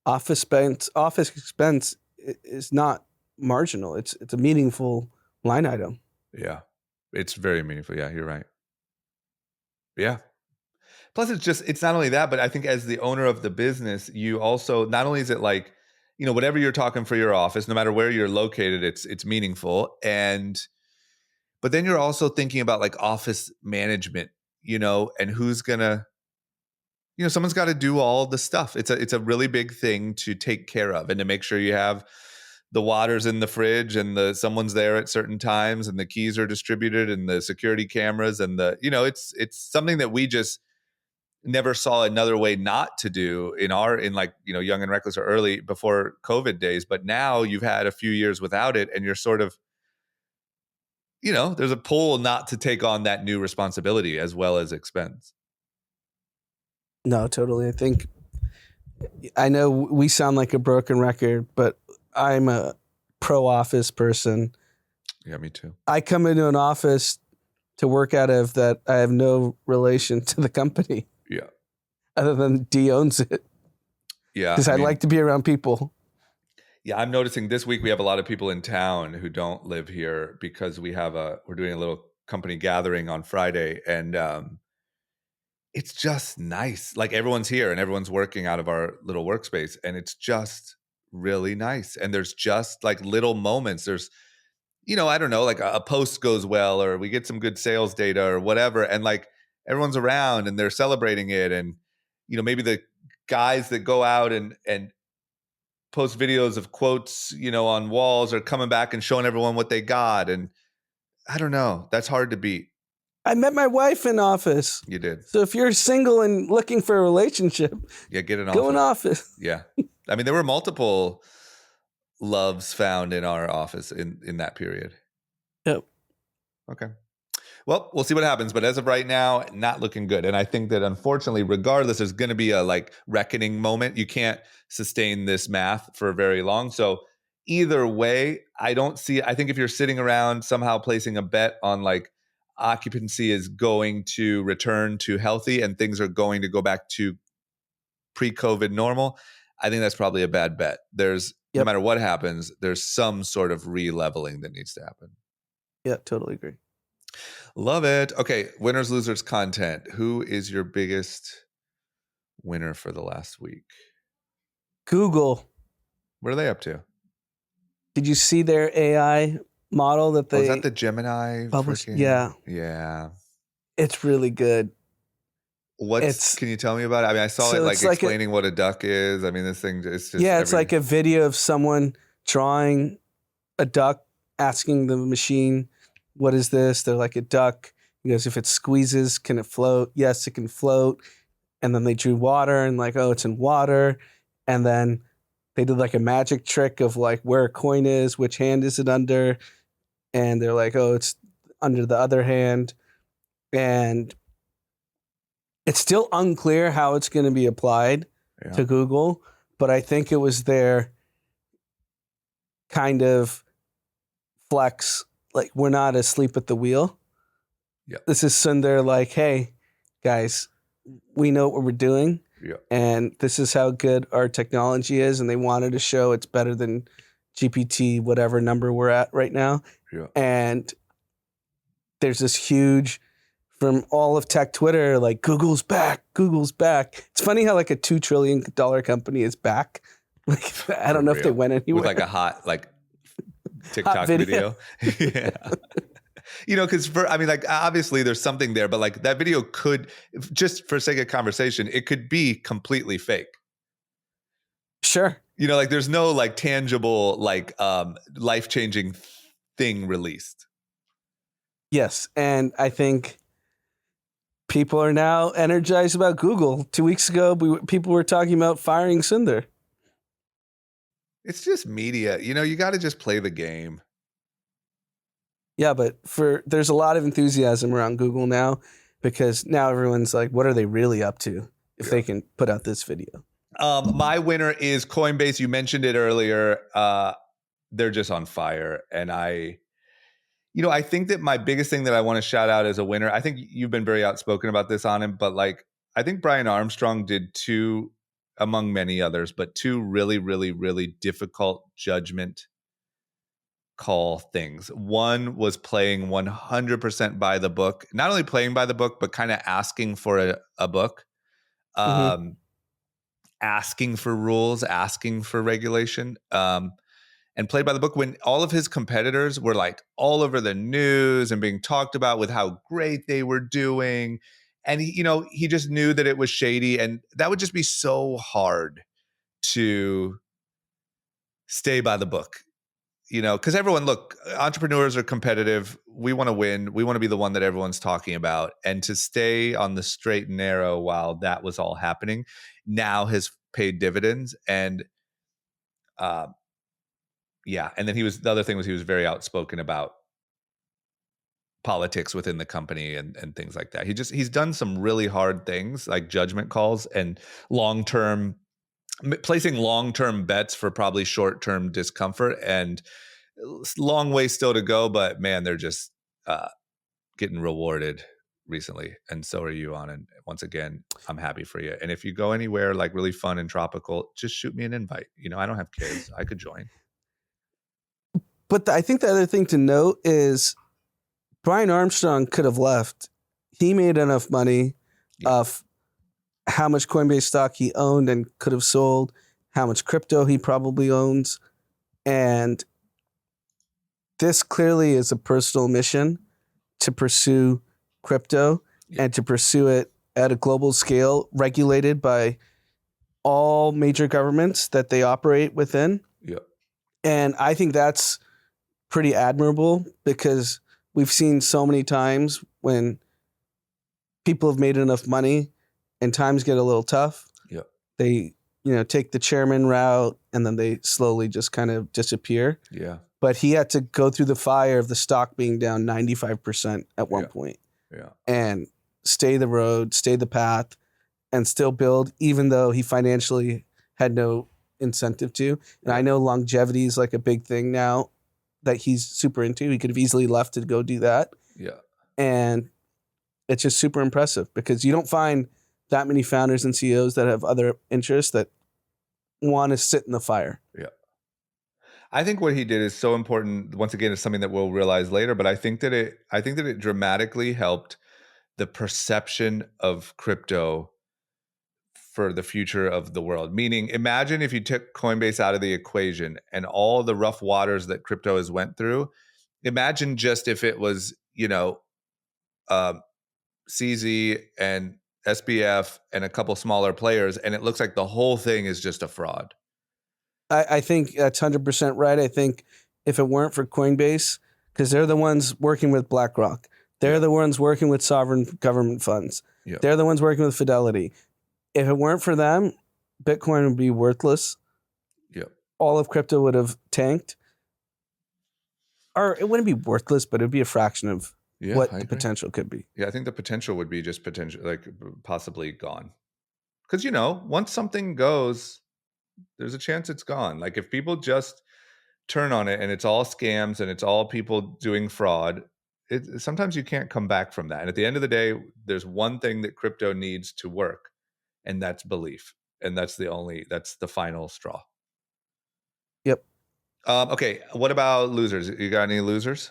office expense is not marginal. It's a meaningful line item. Yeah. It's very meaningful. Yeah, you're right. Yeah. Plus, it's not only that, but I think as the owner of the business, you also, not only is it like, whatever you're talking for your office, no matter where you're located, it's meaningful. But then you're also thinking about like office management, and who's gonna, someone's got to do all the stuff. It's a really big thing to take care of and to make sure you have the water's in the fridge and someone's there at certain times and the keys are distributed and the security cameras and it's something that we just never saw another way not to do in like, Young and Reckless or early before COVID days. But now you've had a few years without it and you're sort of, there's a pull not to take on that new responsibility as well as expense. No, totally. I know we sound like a broken record, but I'm a pro office person. Yeah, me too. I come into an office to work out of that I have no relation to the company. Yeah. Other than D owns it. Yeah. Because I like to be around people. Yeah, I'm noticing this week we have a lot of people in town who don't live here because we're doing a little company gathering on Friday, and it's just nice. Like everyone's here and everyone's working out of our little workspace, and it's just really nice. And there's just like little moments. There's, I don't know, like a post goes well, or we get some good sales data or whatever, and like everyone's around and they're celebrating it, and maybe the guys that go out and post videos of quotes, on walls, are coming back and showing everyone what they got. And I don't know, that's hard to beat. I met my wife in office. You did. So if you're single and looking for a relationship, yeah, get an go in office. Yeah. I mean, there were multiple loves found in our office in that period. Yep. Okay. Well, we'll see what happens. But as of right now, not looking good. And I think that unfortunately, regardless, there's going to be a like reckoning moment. You can't sustain this math for very long. So either way, I think if you're sitting around somehow placing a bet on like occupancy is going to return to healthy and things are going to go back to pre-COVID normal, I think that's probably a bad bet. No matter what happens, there's some sort of re-leveling that needs to happen. Yeah, totally agree. Love it. Okay, winners, losers content. Who is your biggest winner for the last week? Google. What are they up to? Did you see their AI model that they is that the Gemini published? Yeah. It's really good. Can you tell me about it? I mean, I saw it like explaining what a duck is. I mean, this thing is just it's like a video of someone drawing a duck, asking the machine, what is this? They're like, a duck. He goes, if it squeezes, can it float? Yes, it can float. And then they drew water and like, oh, it's in water. And then they did like a magic trick of like where a coin is, which hand is it under? And they're like, oh, it's under the other hand. And it's still unclear how it's going to be applied to Google, but I think it was their kind of flex, like we're not asleep at the wheel. Yeah. This is Sundar like, hey, guys, we know what we're doing. Yeah. And this is how good our technology is. And they wanted to show it's better than GPT, whatever number we're at right now. Yeah. And there's this huge, from all of tech Twitter, like Google's back, Google's back. It's funny how like a $2 trillion company is back. Like, I don't know if they went anywhere. With like a hot, like TikTok hot video. Yeah. You know, because like obviously there's something there, but like that video could, just for sake of conversation, it could be completely fake. Sure. You know, like there's no like tangible, like life-changing thing released. Yes. And I think people are now energized about Google. 2 weeks ago, people were talking about firing Sundar. It's just media. You know, you got to just play the game. Yeah, but there's a lot of enthusiasm around Google now, because now everyone's like, what are they really up to if they can put out this video? My winner is Coinbase. You mentioned it earlier. They're just on fire. And I think that my biggest thing that I want to shout out as a winner, I think you've been very outspoken about this on him, but like, I think Brian Armstrong did two, among many others, but two really, really, really difficult judgment call things. One was playing 100% by the book, not only playing by the book, but kind of asking for a book, asking for rules, asking for regulation, and played by the book when all of his competitors were like all over the news and being talked about with how great they were doing. And he just knew that it was shady, and that would just be so hard to stay by the book. Because entrepreneurs are competitive. We want to win. We want to be the one that everyone's talking about. And to stay on the straight and narrow while that was all happening now has paid dividends. And and then the other thing was he was very outspoken about politics within the company and things like that. He's done some really hard things like judgment calls and placing long-term bets for probably short-term discomfort, and long way still to go, but man, they're just getting rewarded recently, and so are you, and once again, I'm happy for you. And if you go anywhere like really fun and tropical, just shoot me an invite. I don't have kids, I could join. But I think the other thing to note is Brian Armstrong could have left. He made enough money off how much Coinbase stock he owned and could have sold, how much crypto he probably owns. And this clearly is a personal mission to pursue crypto and to pursue it at a global scale, regulated by all major governments that they operate within. Yeah. And I think that's pretty admirable, because we've seen so many times when people have made enough money and times get a little tough. Yeah. They, take the chairman route and then they slowly just kind of disappear. Yeah. But he had to go through the fire of the stock being down 95% at one point. Yeah. And stay the road, stay the path, and still build, even though he financially had no incentive to. And I know longevity is like a big thing now that he's super into. He could have easily left to go do that. Yeah. And it's just super impressive, because you don't find that many founders and CEOs that have other interests that want to sit in the fire. Yeah. I think what he did is so important. Once again, it's something that we'll realize later, but I think that it dramatically helped the perception of crypto for the future of the world. Meaning, imagine if you took Coinbase out of the equation and all the rough waters that crypto has went through. Imagine just if it was, CZ and SBF and a couple smaller players, and it looks like the whole thing is just a fraud. I think that's 100% right. I think if it weren't for Coinbase, because they're the ones working with BlackRock, they're the ones working with sovereign government funds. Yeah. They're the ones working with Fidelity. If it weren't for them, Bitcoin would be worthless. Yeah. All of crypto would have tanked. Or it wouldn't be worthless, but it would be a fraction of what the potential could be. Yeah, I think the potential would be just like possibly gone. Because, once something goes, there's a chance it's gone. Like if people just turn on it and it's all scams and it's all people doing fraud, sometimes you can't come back from that. And at the end of the day, there's one thing that crypto needs to work, and that's belief. And that's the final straw. Yep. Okay, what about losers? You got any losers?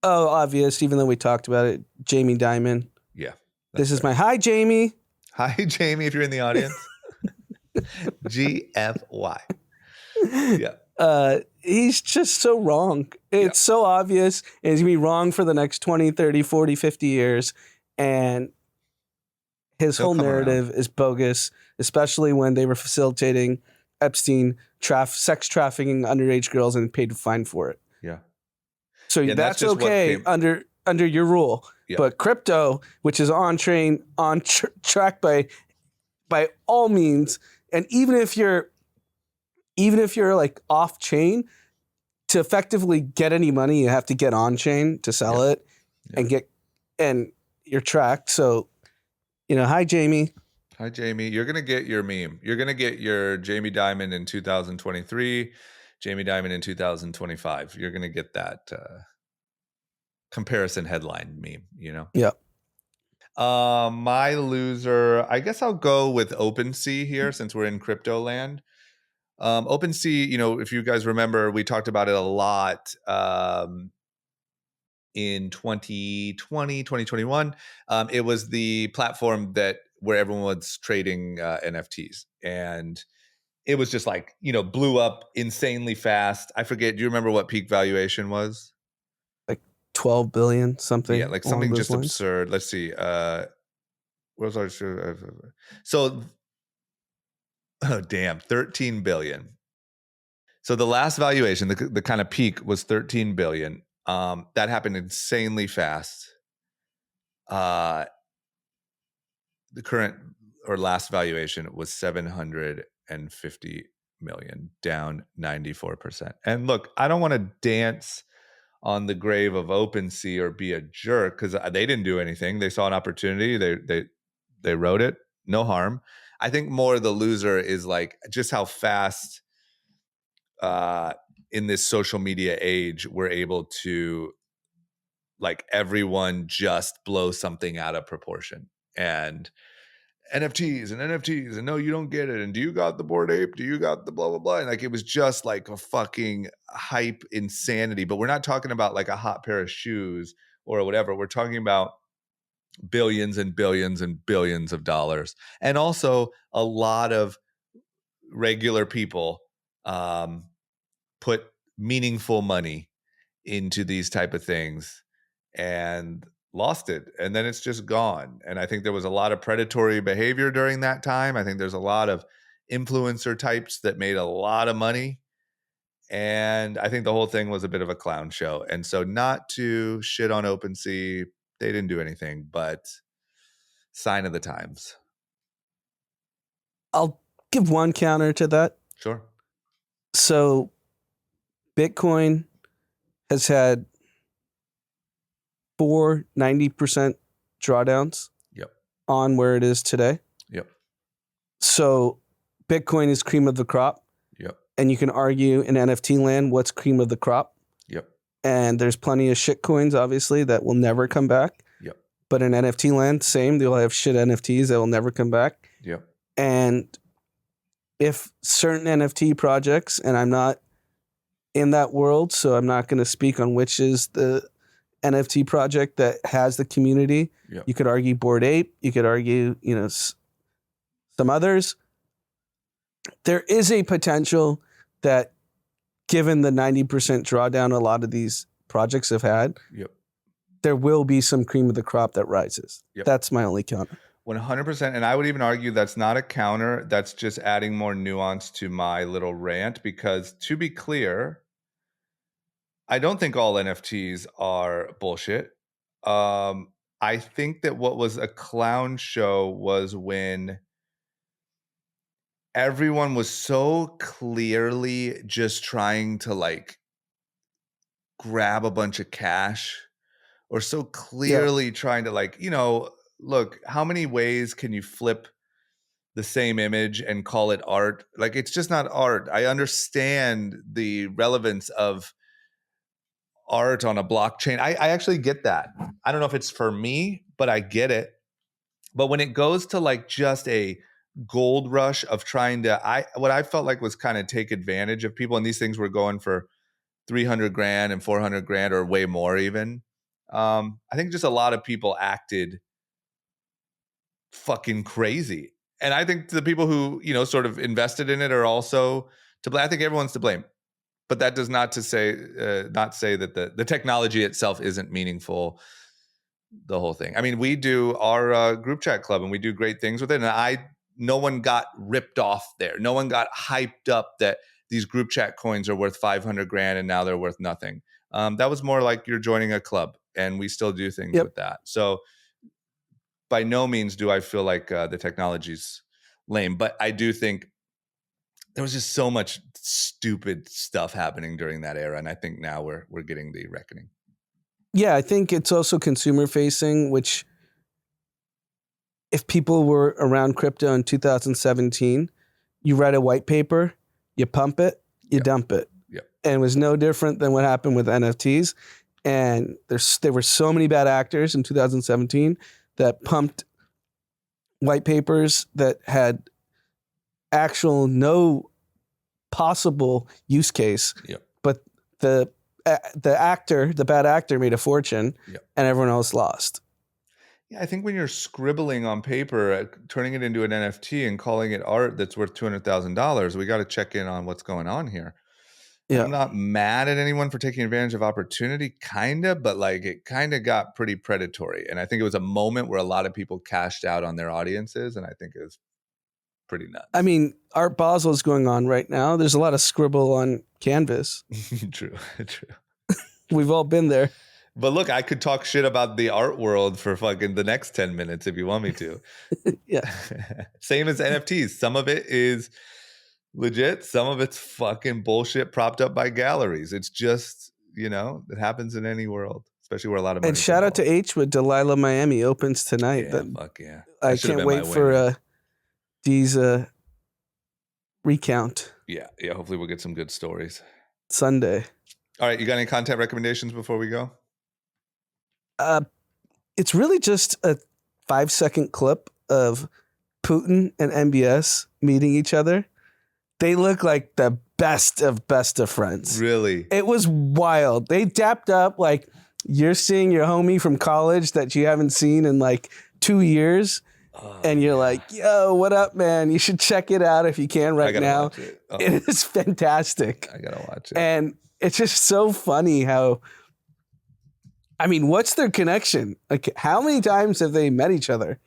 Oh, obvious. Even though we talked about it, Jamie Dimon. Yeah. This is fair. my hi, Jamie. Hi, Jamie, if you're in the audience. GFY. Yeah. He's just so wrong. It's so obvious. And he's going to be wrong for the next 20, 30, 40, 50 years. And his whole narrative is bogus, especially when they were facilitating Epstein sex trafficking underage girls and paid a fine for it. Yeah. So Yeah, that's okay under your rule. Yeah. But crypto, which is on track by all means, and even if you're like off chain, to effectively get any money, you have to get on chain to sell it and you're tracked. So, hi Jamie. Hi Jamie. You're gonna get your meme. You're gonna get your Jamie Dimon in 2023, Jamie Dimon in 2025. You're gonna get that comparison headline meme, Yeah. My loser, I guess I'll go with OpenSea here since we're in crypto land. OpenSea, if you guys remember, we talked about it a lot in 2020, 2021. It was the platform where everyone was trading NFTs. And it was just like, blew up insanely fast. I forget, do you remember what peak valuation was? Like 12 billion something. Yeah, like something just absurd. Let's see. What was our so oh damn, 13 billion. So the last valuation, the kind of peak was 13 billion. That happened insanely fast. The current or last valuation was 750 million, down 94%. And look, I don't want to dance on the grave of OpenSea or be a jerk because they didn't do anything. They saw an opportunity. They wrote it. No harm. I think more the loser is like just how fast in this social media age we're able to like everyone just blow something out of proportion and NFTs and no, you don't get it. And do you got the Bored Ape? Do you got the blah, blah, blah? And like, it was just like a fucking hype insanity, but we're not talking about like a hot pair of shoes or whatever. We're talking about billions and billions and billions of dollars. And also a lot of regular people put meaningful money into these type of things and lost it, and then it's just gone. And I think there was a lot of predatory behavior during that time. I think there's a lot of influencer types that made a lot of money, and I think the whole thing was a bit of a clown show. And so, not to shit on OpenSea, they didn't do anything, but sign of the times. I'll give one counter to that. Sure. So Bitcoin has had 90% drawdowns on where it is today. Yep. So Bitcoin is cream of the crop. Yep. And you can argue in NFT land, what's cream of the crop? Yep. And there's plenty of shit coins, obviously, that will never come back. Yep. But in NFT land, same. They'll have shit NFTs that will never come back. Yep. And if certain NFT projects, and I'm not in that world, so I'm not going to speak on which is the NFT project that has the community. Yep. You could argue Bored Ape. You could argue, some others. There is a potential that, given the 90% drawdown a lot of these projects have had, there will be some cream of the crop that rises. That's my only counter. 100%. And I would even argue that's not a counter. That's just adding more nuance to my little rant, because to be clear, I don't think all NFTs are bullshit. I think that what was a clown show was when everyone was so clearly just trying to like grab a bunch of cash, or so clearly trying to like, look, how many ways can you flip the same image and call it art? Like, it's just not art. I understand the relevance of art on a blockchain. I actually get that. I don't know if it's for me, but I get it. But when it goes to like just a gold rush of trying to, what I felt like was kind of take advantage of people. And these things were going for 300 grand and 400 grand or way more even. I think just a lot of people acted fucking crazy. And I think the people who, sort of invested in it are also to blame. I think everyone's to blame. But that does not say that the technology itself isn't meaningful, the whole thing. I mean, we do our group chat club and we do great things with it. And no one got ripped off there. No one got hyped up that these group chat coins are worth 500 grand and now they're worth nothing. That was more like you're joining a club, and we still do things with that. So by no means do I feel like the technology's lame, but I do think there was just so much stupid stuff happening during that era, and I think now we're getting the reckoning. Yeah, I think it's also consumer facing, which if people were around crypto in 2017, you write a white paper, you pump it, you dump it. Yep. And it was no different than what happened with NFTs. And there were so many bad actors in 2017 that pumped white papers that had actual no possible use case. Yep. But the bad actor made a fortune, and everyone else lost. Yeah, I think when you're scribbling on paper, turning it into an NFT and calling it art that's worth $200,000, we got to check in on what's going on here. Yeah. I'm not mad at anyone for taking advantage of opportunity, but like it kind of got pretty predatory. And I think it was a moment where a lot of people cashed out on their audiences, and I think it was pretty nuts. I mean, Art Basel is going on right now. There's a lot of scribble on canvas. True. We've all been there. But look, I could talk shit about the art world for fucking the next 10 minutes if you want me to. Yeah. Same as NFTs. Some of it is legit. Some of it's fucking bullshit propped up by galleries. It's just, it happens in any world, especially where a lot of money. And shout out to H with Delilah Miami opens tonight. Yeah, fuck yeah. I can't wait for Dee's recount. Yeah. Hopefully we'll get some good stories. Sunday. All right. You got any content recommendations before we go? It's really just a 5-second clip of Putin and MBS meeting each other. They look like the best of friends. Really? It was wild. They dapped up like you're seeing your homie from college that you haven't seen in like 2 years. And you're like, yo, what up, man? You should check it out if you can right now. Watch it. It is fantastic. I gotta watch it. And it's just so funny how, I mean, what's their connection? Like, how many times have they met each other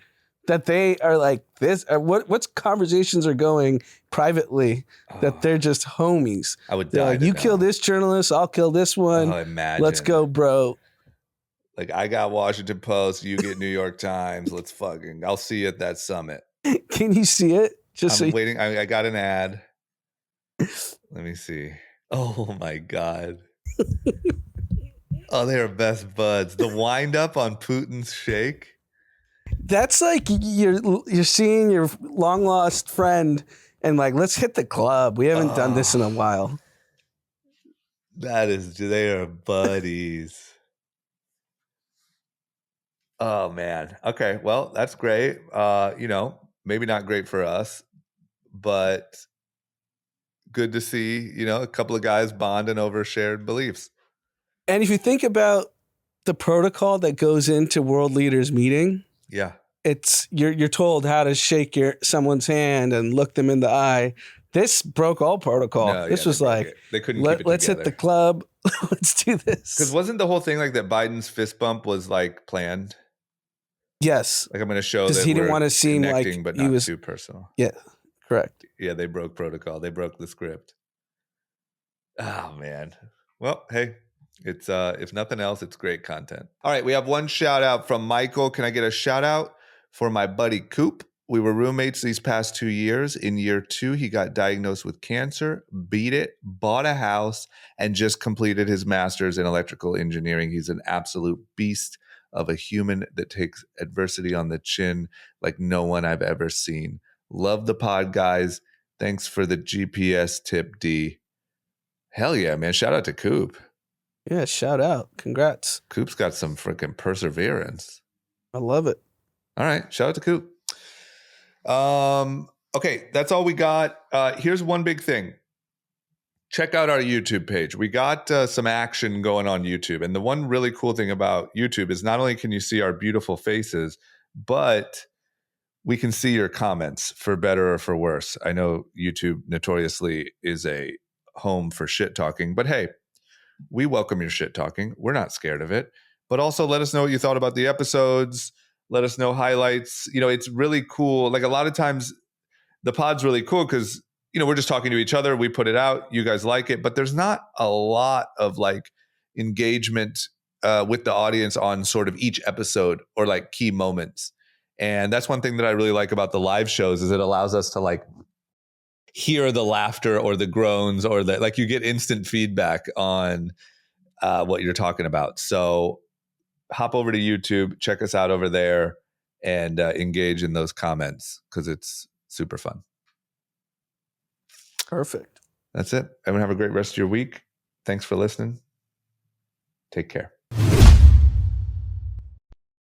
that they are like this? What's conversations are going privately that they're just homies? I would die. Like, you kill this journalist, I'll kill this one. Imagine. Let's go, bro. Like, I got Washington Post, you get New York Times. I'll see you at that summit. Can you see it? I'm waiting. I got an ad. Let me see. Oh my God. Oh, they are best buds. The wind up on Putin's shake. That's like you're seeing your long lost friend and like, let's hit the club. We haven't done this in a while. They are buddies. Oh man. Okay. Well, that's great. Maybe not great for us, but good to see, a couple of guys bonding over shared beliefs. And if you think about the protocol that goes into world leaders meeting, it's you're told how to shake someone's hand and look them in the eye. This broke all protocol. This was like, they couldn't keep it let's together. hit the club. Let's do this. Because wasn't the whole thing like that Biden's fist bump was like planned? Yes. Like, I'm going to show that he didn't want to seem like but not too personal. Yeah, correct. Yeah, they broke protocol. They broke the script. Oh man. Well, hey, it's if nothing else, it's great content. All right, we have one shout out from Michael. Can I get a shout out for my buddy Coop? We were roommates these past 2 years. In year 2, he got diagnosed with cancer, beat it, bought a house, and just completed his master's in electrical engineering. He's an absolute beast of a human that takes adversity on the chin like no one I've ever seen. Love the pod, guys. Thanks for the GPS tip, D. Hell yeah, man. Shout out to Coop. Yeah, shout out. Congrats. Coop's got some freaking perseverance. I love it. All right. Shout out to Coop. Okay, that's all we got. Here's one big thing. Check out our YouTube page. We got some action going on YouTube. And the one really cool thing about YouTube is not only can you see our beautiful faces, but we can see your comments for better or for worse. I know YouTube notoriously is a home for shit talking, but hey, we welcome your shit talking. We're not scared of it. But also let us know what you thought about the episodes. Let us know highlights. It's really cool. Like a lot of times the pod's really cool because, we're just talking to each other. We put it out. You guys like it. But there's not a lot of like engagement with the audience on sort of each episode or like key moments. And that's one thing that I really like about the live shows is it allows us to like hear the laughter or the groans or the like you get instant feedback on what you're talking about. So hop over to YouTube, check us out over there, and engage in those comments because it's super fun. Perfect. That's it. Everyone have a great rest of your week. Thanks for listening. Take care.